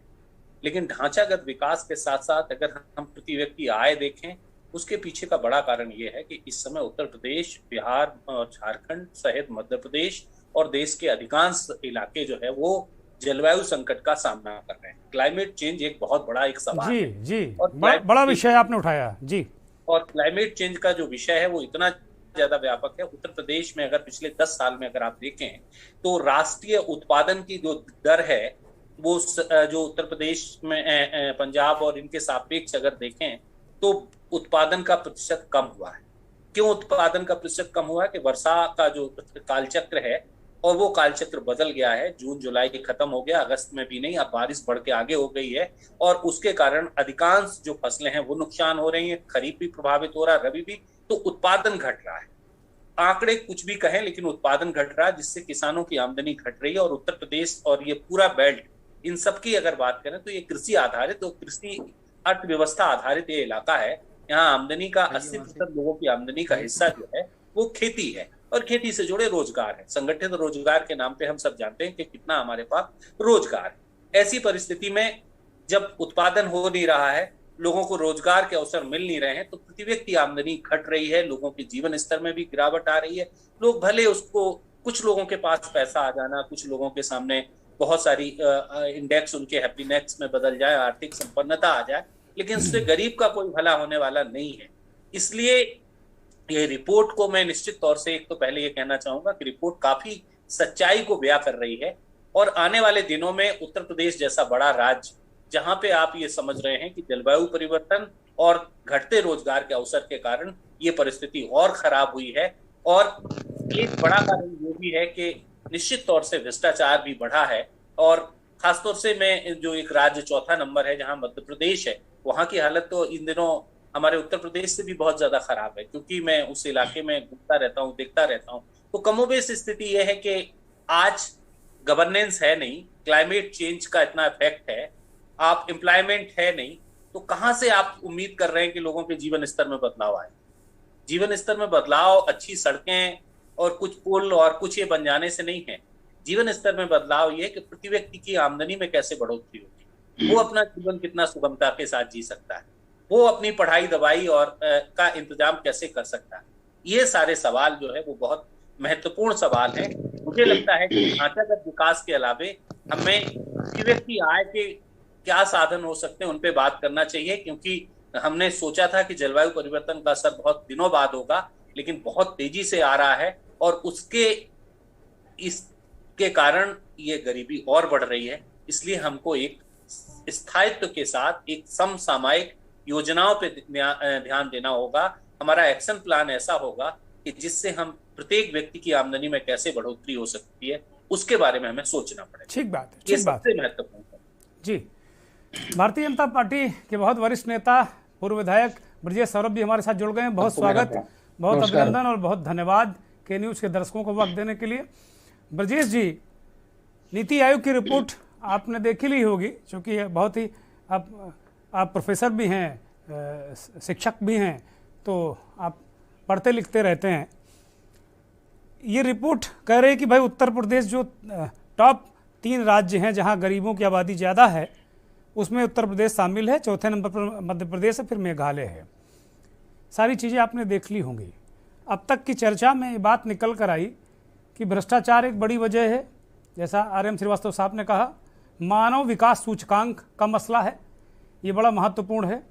S16: लेकिन ढांचागत विकास के साथ साथ अगर हम प्रति व्यक्ति आय देखें, उसके पीछे का बड़ा कारण ये है कि इस समय उत्तर प्रदेश, बिहार और झारखंड सहित मध्य प्रदेश और देश के अधिकांश इलाके जो है वो जलवायु संकट का सामना कर रहे हैं। क्लाइमेट चेंज एक बहुत बड़ा एक सवाल
S1: जी,
S16: है
S1: जी,
S16: और
S1: बड़ा विषय आपने उठाया जी।
S16: और क्लाइमेट चेंज का जो विषय है वो इतना ज्यादा व्यापक है। उत्तर प्रदेश में अगर पिछले 10 साल में अगर आप देखें तो राष्ट्रीय उत्पादन की जो दर है वो जो उत्तर प्रदेश में पंजाब और इनके सापेक्ष अगर देखें तो उत्पादन का प्रतिशत कम हुआ है। क्यों उत्पादन का प्रतिशत कम हुआ है? कि वर्षा का जो कालचक्र है और वो कालचक्र बदल गया है। जून जुलाई खत्म हो गया, अगस्त में भी नहीं, अब बारिश बढ़ के आगे हो गई है और उसके कारण अधिकांश जो फसलें हैं वो नुकसान हो रही हैं। खरीफ भी प्रभावित हो रहा है, रबी भी, तो उत्पादन घट रहा है। आंकड़े कुछ भी कहें लेकिन उत्पादन घट रहा है, जिससे किसानों की आमदनी घट रही है। और उत्तर प्रदेश और ये पूरा बेल्ट, इन सब की अगर बात करें तो ये कृषि आधारित और कृषि अर्थव्यवस्था आधारित ये इलाका है। यहाँ आमदनी का 80% लोगों की आमदनी का हिस्सा जो है वो खेती है और खेती से जुड़े रोजगार है। संगठित रोजगार के नाम पे हम सब जानते हैं कि कितना हमारे पास रोजगार है। ऐसी परिस्थिति में जब उत्पादन हो नहीं रहा है, लोगों को रोजगार के अवसर मिल नहीं रहे हैं, तो प्रति व्यक्ति आमदनी घट रही है, लोगों के जीवन स्तर में भी गिरावट आ रही है। लोग भले उसको, कुछ लोगों के पास पैसा आ जाना, कुछ लोगों के सामने बहुत सारी इंडेक्स उनके हैप्पीनेस में बदल जाए, आर्थिक संपन्नता आ जाए, लेकिन उससे गरीब का कोई भला होने वाला नहीं है। इसलिए ये रिपोर्ट को मैं निश्चित तौर से एक तो पहले ये कहना चाहूंगा कि रिपोर्ट काफी सच्चाई को बयां कर रही है और आने वाले दिनों में उत्तर प्रदेश जैसा बड़ा राज्य, जहां पे आप ये समझ रहे हैं कि जलवायु परिवर्तन और घटते रोजगार के अवसर के कारण ये परिस्थिति और खराब हुई है। और एक बड़ा कारण ये भी है कि निश्चित तौर से भ्रष्टाचार भी बढ़ा है। और खासतौर से मैं जो एक राज्य चौथा नंबर है जहां मध्य प्रदेश है, वहां की हालत तो इन दिनों हमारे उत्तर प्रदेश से भी बहुत ज्यादा खराब है, क्योंकि मैं उस इलाके में घूमता रहता हूँ, देखता रहता हूँ। तो कमोबेश स्थिति यह है कि आज गवर्नेंस है नहीं, क्लाइमेट चेंज का इतना इफेक्ट है, आप एम्प्लॉयमेंट है नहीं, तो कहां से आप उम्मीद कर रहे हैं कि लोगों के जीवन स्तर में बदलाव आए? जीवन स्तर में बदलाव अच्छी सड़कें और कुछ पुल और कुछ ये बन जाने से नहीं है। जीवन स्तर में बदलाव ये कि प्रति व्यक्ति की आमदनी में कैसे बढ़ोतरी होगी, वो अपना जीवन कितना सुगमता के साथ जी सकता है, वो अपनी पढ़ाई दवाई और का इंतजाम कैसे कर सकता है। ये सारे सवाल जो है वो बहुत महत्वपूर्ण सवाल है। मुझे लगता है कि ढांचागत विकास के अलावे हमें प्रति व्यक्ति आय के क्या साधन हो सकते हैं उन पे बात करना चाहिए, क्योंकि हमने सोचा था कि जलवायु परिवर्तन का असर बहुत दिनों बाद होगा, लेकिन बहुत तेजी से आ रहा है और इसके कारण ये गरीबी और बढ़ रही है। इसलिए हमको एक स्थायित्व के साथ एक समसामयिक योजनाओं पे ध्यान देना होगा। हमारा एक्शन प्लान ऐसा होगा कि जिससे हम प्रत्येक व्यक्ति की आमदनी में कैसे बढ़ोतरी हो सकती है उसके बारे में हमें सोचना पड़ेगा।
S1: ठीक बात है,
S16: ये
S1: ठीक बात
S16: सबसे महत्वपूर्ण है।
S1: जी, भारतीय जनता पार्टी के बहुत वरिष्ठ नेता पूर्व विधायक ब्रजेश सौरभ भी हमारे साथ जुड़ गए हैं। बहुत स्वागत, बहुत अभिनंदन और बहुत धन्यवाद के न्यूज़ के दर्शकों को वक्त देने के लिए। ब्रजेश जी, नीति आयोग की रिपोर्ट आपने देखी ली होगी, क्योंकि बहुत ही आप प्रोफेसर भी हैं, शिक्षक भी हैं, तो आप पढ़ते लिखते रहते हैं। ये रिपोर्ट कह रही है कि भाई उत्तर प्रदेश जो टॉप 3 राज्य हैं जहां गरीबों की आबादी ज़्यादा है, उसमें उत्तर प्रदेश शामिल है। चौथे नंबर पर मध्य प्रदेश है, फिर मेघालय है। सारी चीज़ें आपने देख ली होंगी। अब तक की चर्चा में ये बात निकल कर आई कि भ्रष्टाचार एक बड़ी वजह है, जैसा आर.एम. श्रीवास्तव साहब ने कहा। मानव विकास सूचकांक का मसला है, ये बड़ा महत्वपूर्ण है।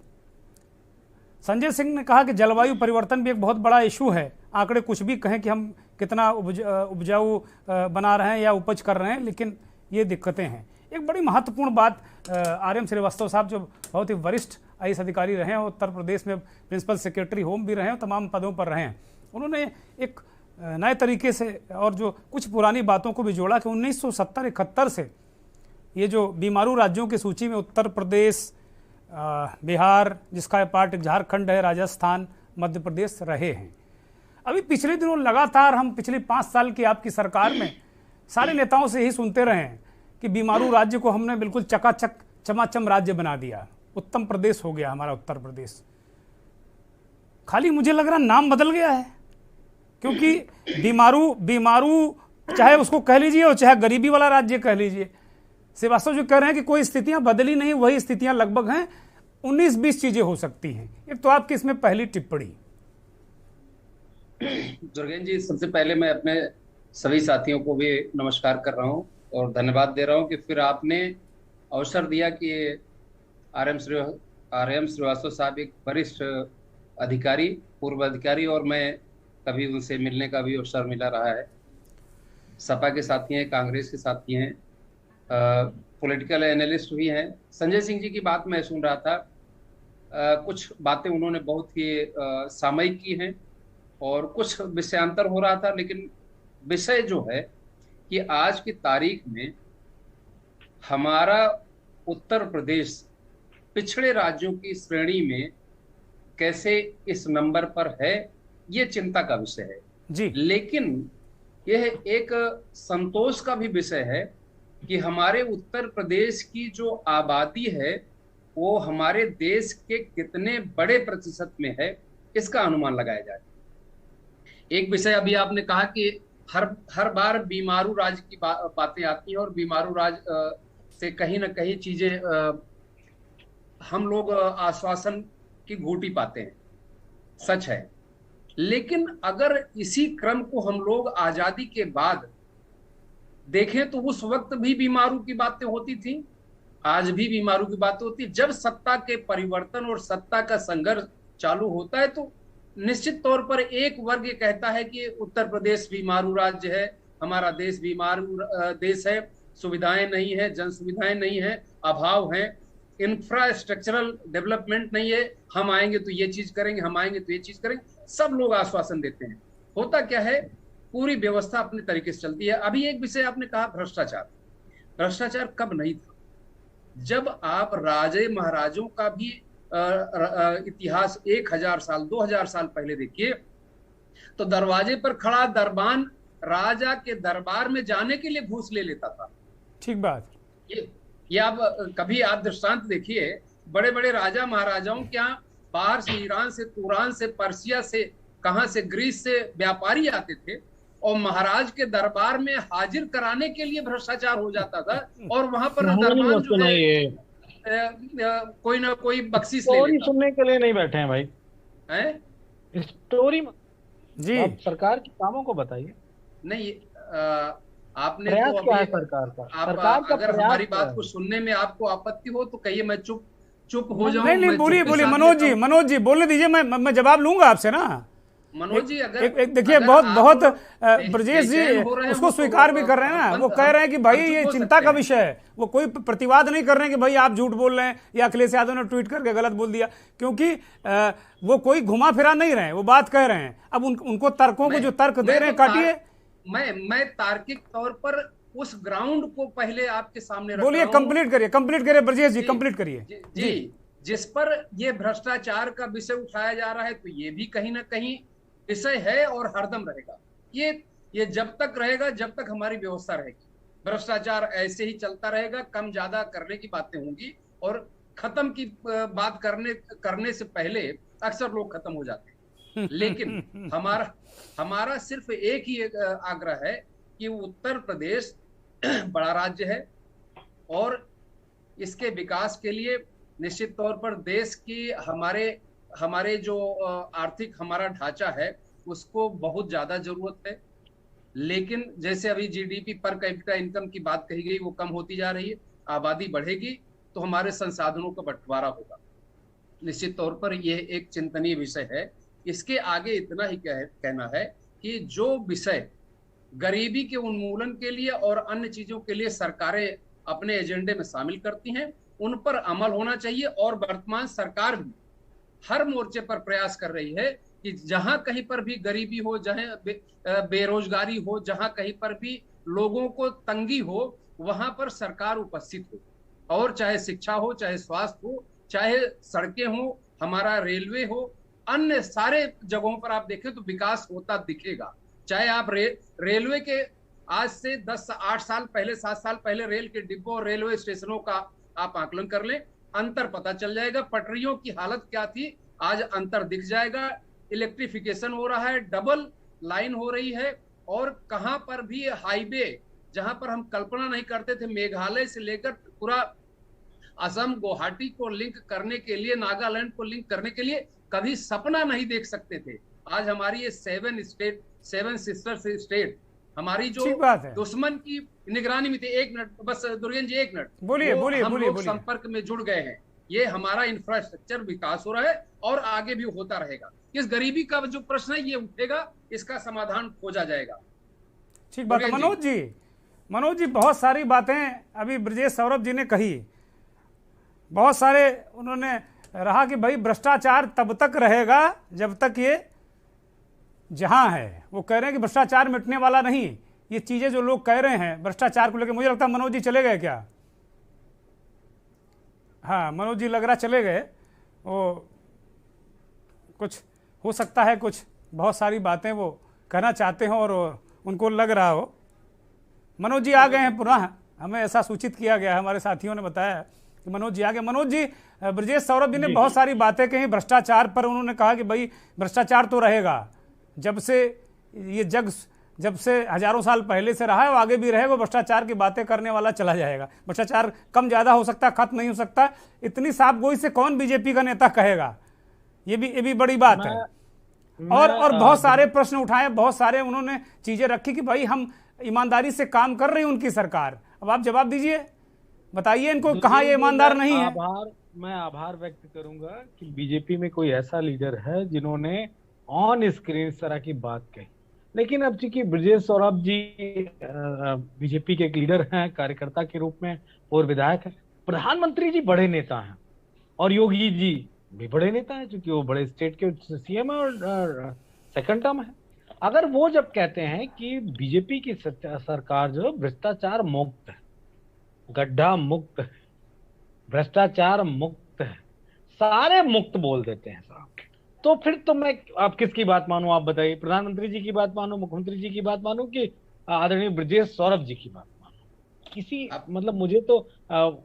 S1: संजय सिंह ने कहा कि जलवायु परिवर्तन भी एक बहुत बड़ा इशू है। आंकड़े कुछ भी कहें कि हम कितना उपजाऊ बना रहे हैं या उपज कर रहे हैं, लेकिन ये दिक्कतें हैं। एक बड़ी महत्वपूर्ण बात, आर.एम. श्रीवास्तव साहब जो बहुत ही वरिष्ठ आईएएस अधिकारी रहे हैं, उत्तर प्रदेश में प्रिंसिपल सेक्रेटरी होम भी रहे हैं, तमाम पदों पर रहे हैं, उन्होंने एक नए तरीके से और जो कुछ पुरानी बातों को भी जोड़ा कि 1970-71 से ये जो बीमारू राज्यों की सूची में उत्तर प्रदेश, बिहार, जिसका पार्ट झारखंड है, राजस्थान, मध्य प्रदेश रहे हैं। अभी पिछले दिनों लगातार हम पिछले 5 साल की आपकी सरकार में सारे नेताओं से यही सुनते रहे हैं कि बीमारू राज्य को हमने बिल्कुल चकाचक चमाचम राज्य बना दिया, उत्तम प्रदेश हो गया हमारा उत्तर प्रदेश। खाली मुझे लग रहा नाम बदल गया है, क्योंकि बीमारू चाहे उसको कह लीजिए और चाहे गरीबी वाला राज्य कह लीजिए, श्रीवास्तव जो कह रहे हैं कि कोई स्थितियां बदली नहीं, वही स्थितियां लगभग हैं। 19-20 चीजें हो सकती हैं। एक तो आपकी इसमें पहली टिप्पणी।
S17: दुर्गेन जी, सबसे पहले मैं अपने सभी साथियों को भी नमस्कार कर रहा हूं और धन्यवाद दे रहा हूं कि फिर आपने अवसर दिया कि आर.एम. श्रीवास्तव साहब एक वरिष्ठ अधिकारी, पूर्व अधिकारी, और मैं कभी उनसे मिलने का भी अवसर मिला रहा है। सपा के साथी हैं, कांग्रेस के साथी हैं, पॉलिटिकल एनालिस्ट भी हैं। संजय सिंह जी की बात मैं सुन रहा था, कुछ बातें उन्होंने बहुत ही सामयिक की हैं और कुछ विषयांतर हो रहा था, लेकिन विषय जो है कि आज की तारीख में हमारा उत्तर प्रदेश पिछड़े राज्यों की श्रेणी में कैसे इस नंबर पर है, ये चिंता का विषय है
S1: जी।
S17: लेकिन यह एक संतोष का भी विषय है कि हमारे उत्तर प्रदेश की जो आबादी है वो हमारे देश के कितने बड़े प्रतिशत में है, इसका अनुमान लगाया जाए। एक विषय अभी आपने कहा कि हर बार बीमारू राज्य की बातें आती हैं और बीमारू राज्य से कहीं ना कहीं चीजें हम लोग आश्वासन की घूटी पाते हैं, सच है। लेकिन अगर इसी क्रम को हम लोग आजादी के बाद देखें तो उस वक्त भी बीमारू की बातें होती थी, आज भी बीमारू की बातें होती। जब सत्ता के परिवर्तन और सत्ता का संघर्ष चालू होता है तो निश्चित तौर पर एक वर्ग ये कहता है कि उत्तर प्रदेश बीमारू राज्य है, हमारा देश बीमारू देश है, सुविधाएं नहीं है, जन सुविधाएं नहीं है, अभाव है, इंफ्रास्ट्रक्चरल डेवलपमेंट नहीं है, हम आएंगे तो ये चीज करेंगे, हम आएंगे तो ये चीज करेंगे, सब लोग आश्वासन देते हैं। होता क्या है, पूरी व्यवस्था अपने तरीके से चलती है। अभी एक विषय आपने कहा भ्रष्टाचार। भ्रष्टाचार कब नहीं था? जब आप राजे महाराजों का भी इतिहास 1000 साल 2000 साल पहले देखिए तो दरवाजे पर खड़ा दरबान राजा के दरबार में जाने के लिए घूस ले लेता था।
S1: ठीक बात।
S17: ये आप कभी आप दृष्टांत देखिए, बड़े बड़े राजा महाराजाओं के यहाँ बाहर से, ईरान से, तुरान से, पर्सिया से, कहां से, ग्रीस से व्यापारी आते थे और महाराज के दरबार में हाजिर कराने के लिए भ्रष्टाचार हो जाता था और वहां पर दरबान जो है कोई ना कोई बख्शीश ले लेता।
S6: सुनने के लिए नहीं बैठे हैं भाई,
S17: हैं
S6: स्टोरी
S1: जी।
S6: आप सरकार के कामों को बताइए।
S17: नहीं, आपने
S6: प्रयास
S17: तो
S6: क्या है सरकार का?
S17: सरकार का अगर हमारी बात को सुनने में आपको आपत्ति हो तो कहिए, मैं चुप चुप हो जाऊं?
S1: नहीं बोलिए मनोज जी बोलने दीजिए, मैं जवाब लूंगा आपसे ना।
S17: मनोज जी अगर
S1: देखिए बहुत ब्रजेश जी उसको स्वीकार भी कर रहे हैं ना, वो कह रहे हैं कि भाई ये चिंता का विषय है, वो कोई प्रतिवाद नहीं कर रहे हैं कि भाई आप झूठ बोल रहे हैं या अखिलेश यादव ने ट्वीट करके गलत बोल दिया, क्योंकि वो कोई घुमा फिरा नहीं रहे हैं, वो बात कह रहे हैं। अब उनको तर्कों को जो तर्क दे रहे हैं काटिए।
S17: मैं तार्किक तौर पर उस ग्राउंड को पहले आपके सामने रख
S1: बोलिए,
S17: रहा हूं।
S1: कंप्लीट करिए ब्रजेश जी, कंप्लीट करिए
S17: जी। जिस पर ये भ्रष्टाचार का विषय उठाया जा रहा है, तो ये भी कहीं ना कहीं विषय है और हरदम रहेगा। ये जब तक रहेगा, जब तक हमारी व्यवस्था रहेगी, भ्रष्टाचार ऐसे ही चलता रहेगा। कम ज्यादा करने की बातें होंगी और खत्म की बात करने से पहले अक्सर लोग खत्म हो जाते हैं। लेकिन हमारा सिर्फ एक ही आग्रह है कि उत्तर प्रदेश बड़ा राज्य है और इसके विकास के लिए निश्चित तौर पर देश की हमारे जो आर्थिक हमारा ढांचा है उसको बहुत ज्यादा जरूरत है। लेकिन जैसे अभी जीडीपी पर कैपिटा इनकम की बात कही गई, वो कम होती जा रही है। आबादी बढ़ेगी तो हमारे संसाधनों का बंटवारा होगा। निश्चित तौर पर यह एक चिंतनीय विषय है। इसके आगे इतना ही कहना है कि जो विषय गरीबी के उन्मूलन के लिए और अन्य चीजों के लिए सरकारें अपने एजेंडे में शामिल करती हैं, उन पर अमल होना चाहिए। और वर्तमान सरकार भी हर मोर्चे पर प्रयास कर रही है कि जहां कहीं पर भी गरीबी हो, जहां बेरोजगारी हो, जहां कहीं पर भी लोगों को तंगी हो, वहां पर सरकार उपस्थित हो। और चाहे शिक्षा हो, चाहे स्वास्थ्य हो, चाहे सड़कें हो, हमारा रेलवे हो, अन्य सारे जगहों पर आप देखें तो विकास होता दिखेगा। चाहे आप रेलवे के आज से 8 साल पहले, 7 साल पहले रेल के डिब्बों और रेलवे स्टेशनों का आप आकलन कर लें, अंतर पता चल जाएगा। पटरियों की हालत क्या थी, आज अंतर दिख जाएगा। इलेक्ट्रिफिकेशन हो रहा है, डबल लाइन हो रही है। और कहां पर भी हाईवे, जहां पर हम कल्पना नहीं करते थे, मेघालय से लेकर पूरा असम, गुवाहाटी को लिंक करने के लिए, नागालैंड को लिंक करने के लिए कभी सपना नहीं देख सकते थे। आज हमारी ये 7 सिस्टर्स स्टेट हमारी जो दुश्मन की निगरानी में थे। एक मिनट बस दुर्गेन जी, एक मिनट बोलिए। संपर्क में जुड़ गए हैं। ये हमारा इंफ्रास्ट्रक्चर विकास हो रहा है और आगे भी होता रहेगा। इस गरीबी का जो प्रश्न है ये उठेगा, इसका समाधान खोजा जाएगा।
S1: ठीक बात है मनोज जी बहुत सारी बातें अभी ब्रजेश सौरभ जी ने कही। बहुत सारे उन्होंने रहा कि भाई भ्रष्टाचार तब तक रहेगा जब तक ये जहां है। वो कह रहे हैं कि भ्रष्टाचार मिटने वाला नहीं। ये चीजें जो लोग कह रहे हैं भ्रष्टाचार को लेकर, मुझे लगता है मनोज जी चले गए क्या? हाँ मनोज जी लग रहा चले गए। वो कुछ हो सकता है, कुछ बहुत सारी बातें वो कहना चाहते हो और उनको लग रहा हो। मनोज जी आ गए हैं पुनः, हमें ऐसा सूचित किया गया, हमारे साथियों ने बताया कि मनोज जी आ गए। मनोज जी, ब्रजेश सौरभ जी ने बहुत सारी बातें कही भ्रष्टाचार पर। उन्होंने कहा कि भाई भ्रष्टाचार तो रहेगा, जब से ये जब से हजारों साल पहले से रहा है, वो आगे भी रहेगा। भ्रष्टाचार की बातें करने वाला चला जाएगा। भ्रष्टाचार कम ज्यादा हो सकता है, खत्म नहीं हो सकता। इतनी साफ गोई से कौन बीजेपी का नेता कहेगा? ये भी बड़ी बात है। और बहुत सारे प्रश्न उठाए, बहुत सारे उन्होंने चीजें रखी कि भाई हम ईमानदारी से काम कर रही है उनकी सरकार। अब आप जवाब दीजिए, बताइए इनको कहाँ ये ईमानदार नहीं है।
S6: मैं आभार व्यक्त करूंगा कि बीजेपी में कोई ऐसा लीडर है जिन्होंने ऑन स्क्रीन इस तरह की बात कही। लेकिन अब चूंकि ब्रजेश सौरभ जी बीजेपी के एक लीडर हैं, कार्यकर्ता के रूप में और विधायक हैं, प्रधानमंत्री जी बड़े नेता हैं और योगी जी भी बड़े नेता हैं, क्योंकि वो बड़े स्टेट के सीएम है और सेकंड टर्म है। अगर वो जब कहते हैं कि बीजेपी की सरकार जो भ्रष्टाचार मुक्त है, गड्ढा मुक्त है, भ्रष्टाचार मुक्त है, सारे मुक्त बोल देते हैं साहब, तो फिर तो मैं आप किसकी बात मानूं? आप बताइए, प्रधानमंत्री जी की बात मानूं, मुख्यमंत्री जी की बात मानूं कि आदरणीय ब्रजेश सौरभ जी की बात मानूं? किसी मतलब मुझे तो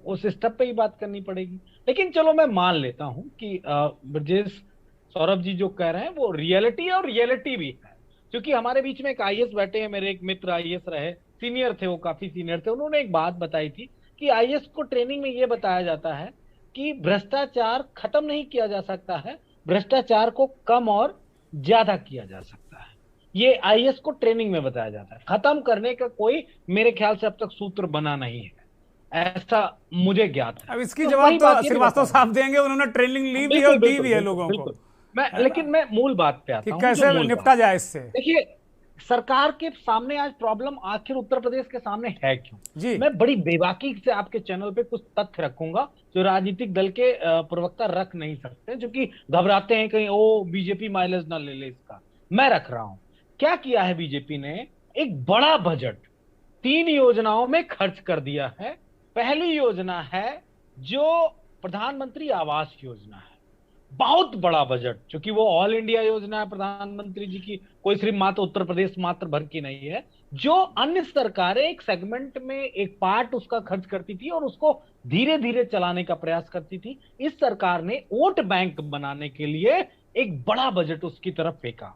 S6: उस स्टेप पे ही बात करनी पड़ेगी। लेकिन चलो मैं मान लेता हूं कि ब्रजेश सौरभ जी जो कह रहे हैं वो रियलिटी है और रियलिटी भी है। क्योंकि हमारे बीच में एक आईएएस बैठे हैं, मेरे एक मित्र आईएएस रहे, सीनियर थे, वो काफी सीनियर थे। उन्होंने एक बात बताई थी कि आईएएस को ट्रेनिंग में ये बताया जाता है कि भ्रष्टाचार खत्म नहीं किया जा सकता है, भ्रष्टाचार को कम और ज्यादा किया जा सकता है। ये आईएएस को ट्रेनिंग में बताया जाता है। खत्म करने का कोई मेरे ख्याल से अब तक सूत्र बना नहीं है। ऐसा मुझे ज्ञात है।
S1: अब इसकी
S6: तो
S1: जवाब
S6: वही बात
S1: तो
S6: ये
S1: श्रीवास्तव
S6: बता
S1: साहब देंगे, उन्होंने ट्रेनिंग ली भी है और दी भी है लोगों को।
S6: लेकिन मैं मूल बात पे आता
S1: कि
S6: हूं,
S1: कैसे
S6: जो मूल
S1: निपटा
S6: बात।
S1: जाए इससे।
S6: देखिए, सरकार के सामने आज प्रॉब्लम आखिर उत्तर प्रदेश के सामने है क्यों?
S1: जी।
S6: मैं बड़ी बेबाकी से आपके चैनल पे कुछ तथ्य रखूंगा जो राजनीतिक दल के प्रवक्ता रख नहीं सकते, जो कि घबराते हैं कहीं ओ बीजेपी माइलेज ना ले ले इसका। मैं रख रहा हूं। क्या किया है बीजेपी ने? एक बड़ा बजट 3 योजनाओं में खर्च कर दिया है। पहली योजना है जो प्रधानमंत्री आवास योजना है, बहुत बड़ा बजट, क्योंकि वो ऑल इंडिया योजना है प्रधानमंत्री जी की, कोई सिर्फ मात्र उत्तर प्रदेश मात्र भर की नहीं है। जो अन्य सरकारें एक सेगमेंट में एक पार्ट उसका खर्च करती थी और उसको धीरे धीरे चलाने का प्रयास करती थी, इस सरकार ने वोट बैंक बनाने के लिए एक बड़ा बजट उसकी तरफ फेंका।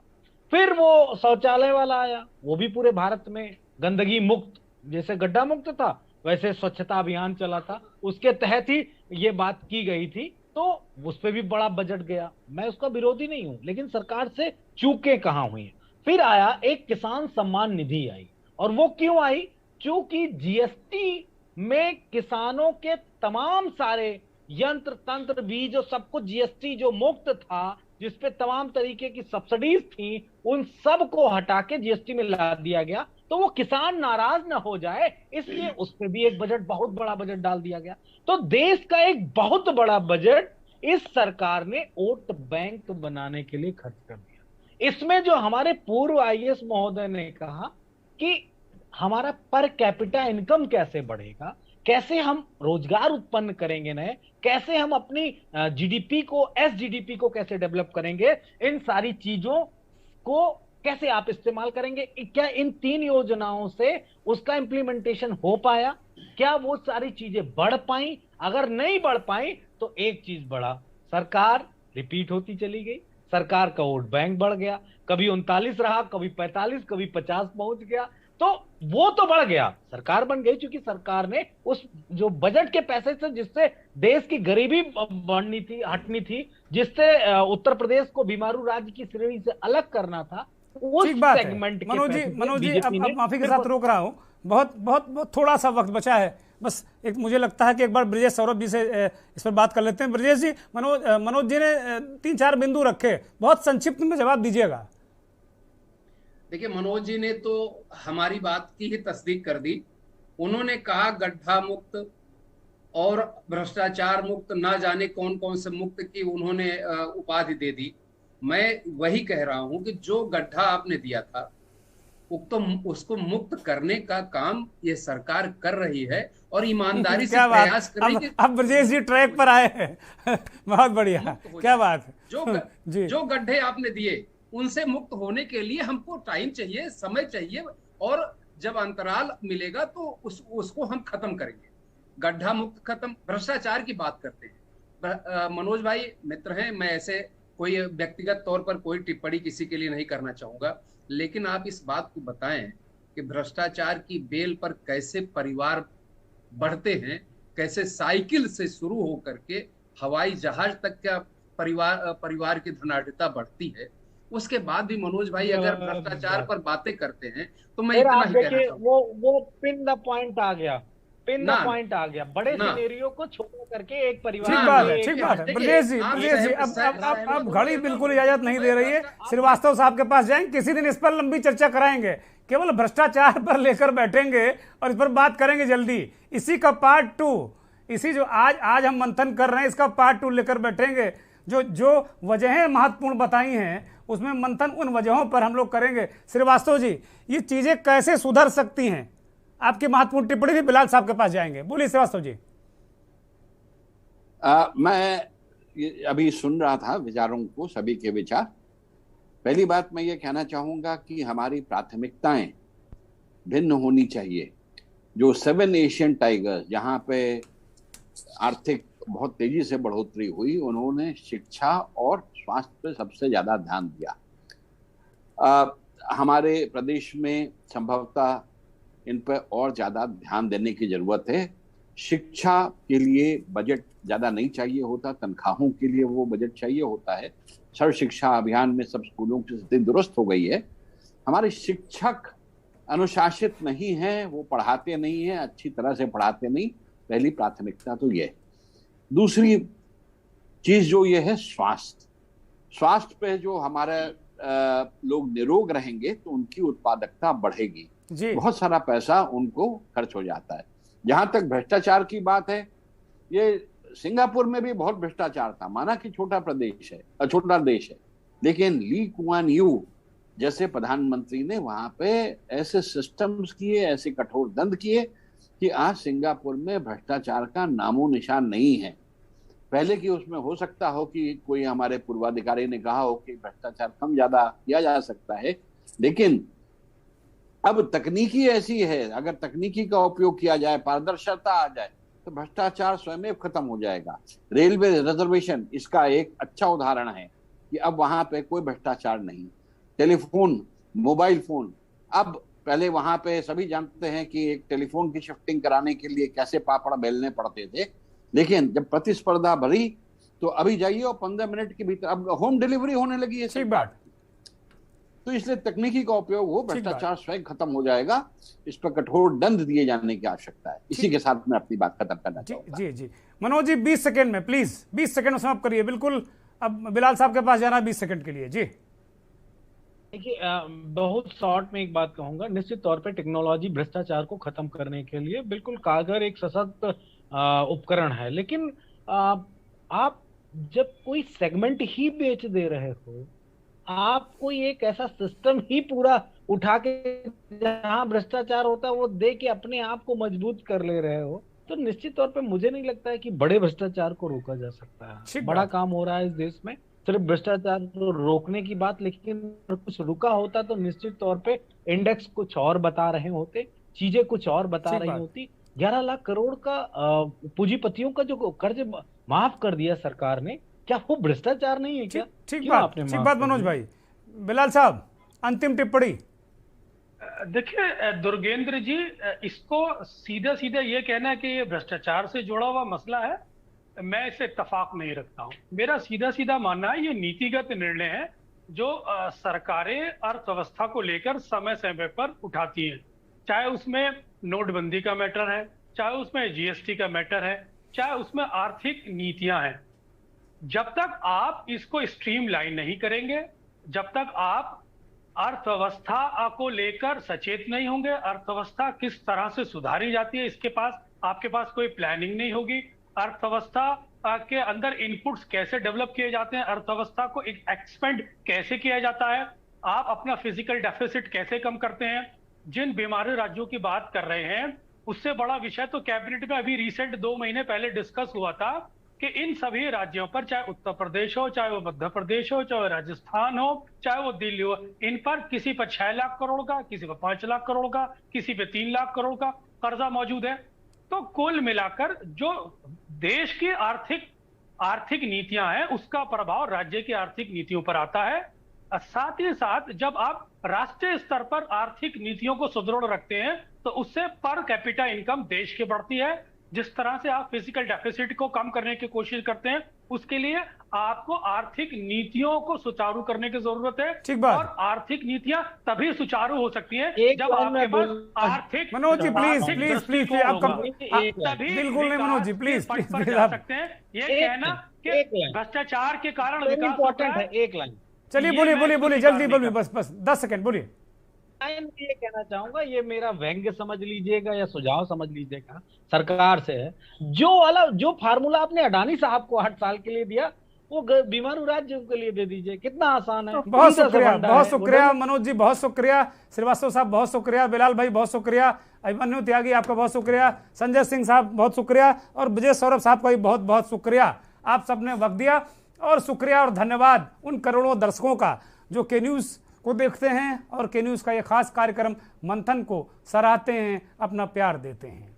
S6: फिर वो शौचालय वाला आया, वो भी पूरे भारत में गंदगी मुक्त, जैसे गड्ढा मुक्त था वैसे स्वच्छता अभियान चला था, उसके तहत ही ये बात की गई थी, तो उस पर भी बड़ा बजट गया। मैं उसका विरोधी नहीं हूं, लेकिन सरकार से चूकें कहां हुई। फिर आया एक किसान सम्मान निधि आई, और वो क्यों आई? क्योंकि जीएसटी में किसानों के तमाम सारे यंत्र तंत्र बीज और सब कुछ जीएसटी जो मुक्त था, जिसपे तमाम तरीके की सब्सिडीज थी, उन सब को हटा के जीएसटी में ला दिया गया, तो वो किसान नाराज ना हो जाए, इसलिए उस पर भी एक बजट, बहुत बड़ा बजट डाल दिया गया। तो देश का एक बहुत बड़ा बजट इस सरकार ने वोट बैंक बनाने के लिए खर्च कर दिया। इसमें जो हमारे पूर्व आईएएस महोदय ने कहा कि हमारा पर कैपिटा इनकम कैसे बढ़ेगा, कैसे हम रोजगार उत्पन्न करेंगे नए, कैसे हम अपनी जीडीपी को, एसजीडीपी को कैसे डेवलप करेंगे, इन सारी चीजों को कैसे आप इस्तेमाल करेंगे, क्या इन 3 योजनाओं से उसका इंप्लीमेंटेशन हो पाया? क्या वो सारी चीजें बढ़ पाई? अगर नहीं बढ़ पाई तो एक चीज बढ़ा, सरकार रिपीट होती चली गई, सरकार का वोट बैंक बढ़ गया, कभी 39 रहा, कभी 45, कभी 50 पहुंच गया, तो वो तो बढ़ गया, सरकार बन गई, क्योंकि सरकार ने उस जो बजट के पैसे से, जिससे देश की गरीबी बढ़नी थी, हटनी थी, जिससे उत्तर प्रदेश को बीमारू राज्य की श्रेणी से अलग करना था, उस सेगमेंट के
S1: मनोज जी अब माफी के साथ रोक रहा हूं, बहुत थोड़ा सा वक्त बचा है, बस एक मुझे लगता है कि एक बार ब्रजेश सौरभ जी से इस पर बात कर लेते हैं। ब्रजेश जी, मनोज जी ने 3-4 बिंदु रखे, बहुत संक्षिप्त में जवाब दीजिएगा।
S17: देखिए, मनोज जी ने तो हमारी बात की ही तस्दीक कर दी। उन्होंने कहा गड्ढा मुक्त और भ्रष्टाचार मुक्त, ना जाने कौन कौन से मुक्त की उन्होंने उपाधि दे दी। मैं वही कह रहा हूं कि जो गड्ढा आपने दिया था तो उसको मुक्त करने का काम ये सरकार कर रही है और ईमानदारी से प्रयास कर रही है।
S1: अब ब्रजेश जी ट्रैक पर आए हैं बहुत बढ़िया, क्या बात है।
S17: जो गड्ढे आपने दिए उनसे मुक्त होने के लिए हमको टाइम चाहिए, समय चाहिए, और जब अंतराल मिलेगा तो उसको हम खत्म करेंगे। गड्ढा मुक्त खत्म। भ्रष्टाचार की बात करते हैं, मनोज भाई मित्र हैं, मैं ऐसे कोई व्यक्तिगत तौर पर कोई टिप्पणी किसी के लिए नहीं करना चाहूंगा, लेकिन आप इस बात को बताएं कि भ्रष्टाचार की बेल पर कैसे परिवार बढ़ते हैं, कैसे साइकिल से शुरू होकर के हवाई जहाज तक का परिवार की धनाढ़ता बढ़ती है। उसके बाद भी मनोज भाई अगर भ्रष्टाचार पर बातें करते हैं तो मैं इतना ही कहना चाहूंगा,
S6: वो पिन द पॉइंट आ गया, बड़े सिनेरियो को छोड़ करके एक परिवार।
S1: ठीक बात है ब्रजेश जी, अब घड़ी बिल्कुल इजाजत नहीं दे रही है। श्रीवास्तव साहब के पास जाएंगे, किसी दिन इस पर लंबी चर्चा कराएंगे, केवल भ्रष्टाचार पर लेकर बैठेंगे और इस पर बात करेंगे जल्दी। इसी का पार्ट 2, इसी जो आज हम मंथन कर रहे हैं, इसका पार्ट 2 लेकर बैठेंगे। जो वजहें महत्वपूर्ण बताई हैं, उसमें मंथन उन वजहों पर हम लोग करेंगे। श्रीवास्तव जी, ये चीजें कैसे सुधर सकती हैं, आपकी महत्वपूर्ण टिप्पणी भी बिलाल साहब के पास जाएंगे। बोलिए श्रीवास्तव जी।
S7: मैं अभी सुन रहा था विचारों को, सभी के विचार। पहली बात मैं ये कहना चाहूंगा कि हमारी प्राथमिकताएं भिन्न होनी चाहिए। जो 7 एशियन टाइगर्स, जहां पे आर्थिक बहुत तेजी से बढ़ोतरी हुई, उन्होंने शिक्षा और स्वास्थ्य पे सबसे ज्यादा ध्यान दिया। हमारे प्रदेश में संभवतः इन पर और ज्यादा ध्यान देने की जरूरत है। शिक्षा के लिए बजट ज्यादा नहीं चाहिए होता, तनख्वाहों के लिए वो बजट चाहिए होता है। सर्व शिक्षा अभियान में सब स्कूलों की स्थिति दुरुस्त हो गई है। हमारे शिक्षक अनुशासित नहीं हैं, वो पढ़ाते नहीं हैं, अच्छी तरह से पढ़ाते नहीं, पहली प्राथमिकता तो ये है। दूसरी चीज जो ये है स्वास्थ्य पे जो हमारे लोग निरोग रहेंगे तो उनकी उत्पादकता बढ़ेगी। बहुत सारा पैसा उनको खर्च हो जाता है। जहां तक भ्रष्टाचार की बात है, ये सिंगापुर में भी बहुत भ्रष्टाचार था, माना कि छोटा देश है, लेकिन ली कुआन यू जैसे प्रधानमंत्री ने वहां पे ऐसे सिस्टम्स किए, ऐसे कठोर दंड किए कि आज सिंगापुर में भ्रष्टाचार का नामो निशान नहीं है। पहले की उसमें हो सकता हो कि कोई हमारे पूर्वाधिकारी ने कहा हो कि भ्रष्टाचार कम ज्यादा किया जा सकता है, लेकिन अब तकनीकी ऐसी है, अगर तकनीकी का उपयोग किया जाए, पारदर्शिता आ जाए तो भ्रष्टाचार स्वयं खत्म हो जाएगा। रेलवे रिजर्वेशन इसका एक अच्छा उदाहरण है कि अब वहां पे कोई भ्रष्टाचार नहीं। टेलीफोन, मोबाइल फोन, अब पहले वहां पे सभी जानते हैं कि एक टेलीफोन की शिफ्टिंग कराने के लिए कैसे पापड़ बेलने पड़ते थे, लेकिन जब प्रतिस्पर्धा बढ़ी तो अभी जाइए और 15 मिनट के भीतर अब होम डिलीवरी होने लगी है।
S1: ठीक बात।
S7: तो इसलिए तकनीकी का उपयोग हो, भ्रष्टाचार स्वयं खत्म हो जाएगा। इस पर कठोर दंड दिए जाने की आवश्यकता है। इसी के साथ मैं अपनी बात खत्म करना चाहूंगा।
S1: जी मनोज जी 20 सेकंड में प्लीज, 20 सेकंड में समाप्त करिए। बिल्कुल, अब बिलाल साहब के पास जाना 20 सेकंड के लिए। जी
S6: देखिए, बहुत शॉर्ट में एक बात कहूंगा। निश्चित तौर पे टेक्नोलॉजी भ्रष्टाचार को खत्म करने के लिए बिल्कुल कारगर एक सशक्त उपकरण है, लेकिन आप जब कोई सेगमेंट ही बेच दे रहे हो, आप कोई एक ऐसा सिस्टम ही पूरा उठा के जहां भ्रष्टाचार होता है वो दे के अपने आप को मजबूत कर ले रहे हो, तो निश्चित तौर पे मुझे नहीं लगता है कि बड़े भ्रष्टाचार को रोका जा सकता है। बड़ा काम हो रहा है इस देश में, सिर्फ भ्रष्टाचार को रोकने की बात, लेकिन कुछ रुका होता तो निश्चित तौर पे इंडेक्स कुछ और बता रहे होते, चीजें कुछ और बता रही होती। 11 लाख करोड़ का पूंजीपतियों का जो कर्ज माफ कर दिया सरकार ने, क्या वो भ्रष्टाचार नहीं है क्या?
S1: ठीक बात मनोज भाई। बिलाल साहब, अंतिम टिप्पणी।
S5: देखिए दुर्गेंद्र जी, इसको सीधा सीधा ये कहना है कि ये भ्रष्टाचार से जुड़ा हुआ मसला है, मैं इसे इत्तेफाक नहीं रखता हूं। मेरा सीधा सीधा मानना है ये नीतिगत निर्णय है जो सरकारें अर्थव्यवस्था को लेकर समय समय पर उठाती हैं, चाहे उसमें नोटबंदी का मैटर है, चाहे उसमें जीएसटी का मैटर है, चाहे उसमें आर्थिक नीतियां हैं। जब तक आप इसको स्ट्रीमलाइन नहीं करेंगे, जब तक आप अर्थव्यवस्था को लेकर सचेत नहीं होंगे, अर्थव्यवस्था किस तरह से सुधारी जाती है इसके पास आपके पास कोई प्लानिंग नहीं होगी, अर्थव्यवस्था के अंदर इनपुट्स कैसे डेवलप किए जाते हैं, अर्थव्यवस्था को एक्सपेंड कैसे किया जाता है, आप अपना फिजिकल डेफिसिट कैसे कम करते हैं, जिन बीमारी राज्यों की बात कर रहे हैं उससे बड़ा विषय तो कैबिनेट में अभी रिसेंट 2 महीने पहले डिस्कस हुआ था कि इन सभी राज्यों पर, चाहे उत्तर प्रदेश हो, चाहे वो मध्य प्रदेश हो, चाहे राजस्थान हो, चाहे वो दिल्ली हो, इन पर किसी पर 6 लाख करोड़ का, किसी पर 5 लाख करोड़ का, किसी पे 3 लाख करोड़ का कर्जा मौजूद है। तो कुल मिलाकर जो देश की आर्थिक नीतियां हैं उसका प्रभाव राज्य की आर्थिक नीतियों पर आता है। साथ ही साथ जब आप राष्ट्रीय स्तर पर आर्थिक नीतियों को सुदृढ़ रखते हैं तो उससे पर कैपिटा इनकम देश की बढ़ती है। जिस तरह से आप फिजिकल डेफिसिट को कम करने की कोशिश करते हैं, उसके लिए आपको आर्थिक नीतियों को सुचारू करने की जरूरत है। और आर्थिक नीतियां तभी सुचारू हो सकती हैं जब आपके पास आर्थिक,
S1: मनोज जी प्लीज आपका बिल्कुल नहीं मनोज जी प्लीज
S5: जा सकते हैं। ये कहना कि भ्रष्टाचार के कारण विकास
S6: है। एक लाइन
S1: चलिए बोलिए जल्दी बोलिए, बस 10 सेकंड बोलिए।
S6: ये कहना चाहूंगा, ये मेरा व्यंग्य समझ लीजिएगा या सुझाव समझ लीजिएगा, सरकार से है। जो फार्मूला आपने अडानी साहब को 8 साल के लिए दिया वो बीमारू राज्यों के लिए दे दीजिए, कितना आसान है।
S1: बहुत शुक्रिया मनोज जी, बहुत शुक्रिया। श्रीवास्तव साहब बहुत शुक्रिया, बिलाल भाई बहुत शुक्रिया, अभिमन्यु त्यागी आपका बहुत शुक्रिया, संजय सिंह साहब बहुत शुक्रिया, और विजय सौरभ साहब का भी बहुत बहुत शुक्रिया। आप सबने वक्त दिया, और शुक्रिया और धन्यवाद उन करोड़ों दर्शकों का जो के न्यूज़ को देखते हैं और के न्यूज़ का ये खास कार्यक्रम मंथन को सराहते हैं, अपना प्यार देते हैं।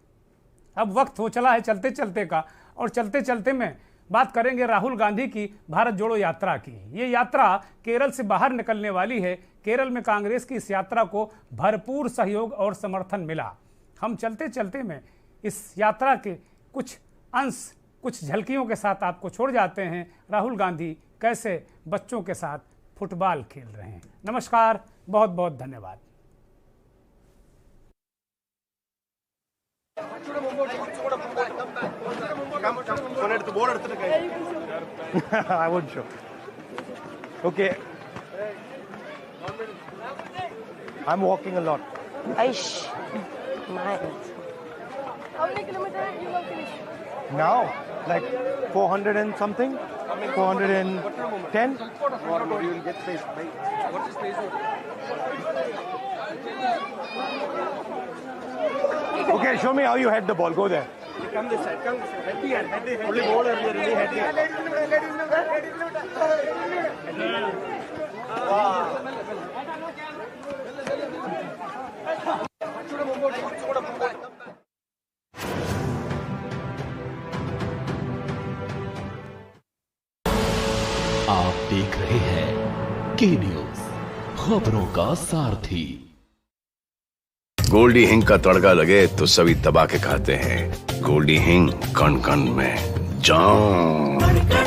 S1: अब वक्त हो चला है चलते चलते का, और चलते चलते में बात करेंगे राहुल गांधी की भारत जोड़ो यात्रा की। ये यात्रा केरल से बाहर निकलने वाली है। केरल में कांग्रेस की इस यात्रा को भरपूर सहयोग और समर्थन मिला। हम चलते चलते में इस यात्रा के कुछ अंश, कुछ झलकियों के साथ आपको छोड़ जाते हैं। राहुल गांधी कैसे बच्चों के साथ फुटबॉल खेल रहे हैं। नमस्कार, बहुत बहुत धन्यवाद।
S18: I won't show. Okay. I'm walking a lot.
S19: Aish. How many kilometers you will finish?
S18: Now, like 400 and something? 410? Okay, show me how you head the ball. Go there.
S20: Come this side. Head the hand. Only ball earlier, really head the hand.
S9: आप देख रहे हैं के news, खबरों का सारथी।
S10: गोल्डी हिंग का तड़का लगे तो सभी दबा के खाते हैं। गोल्डी हिंग कण कण में जान।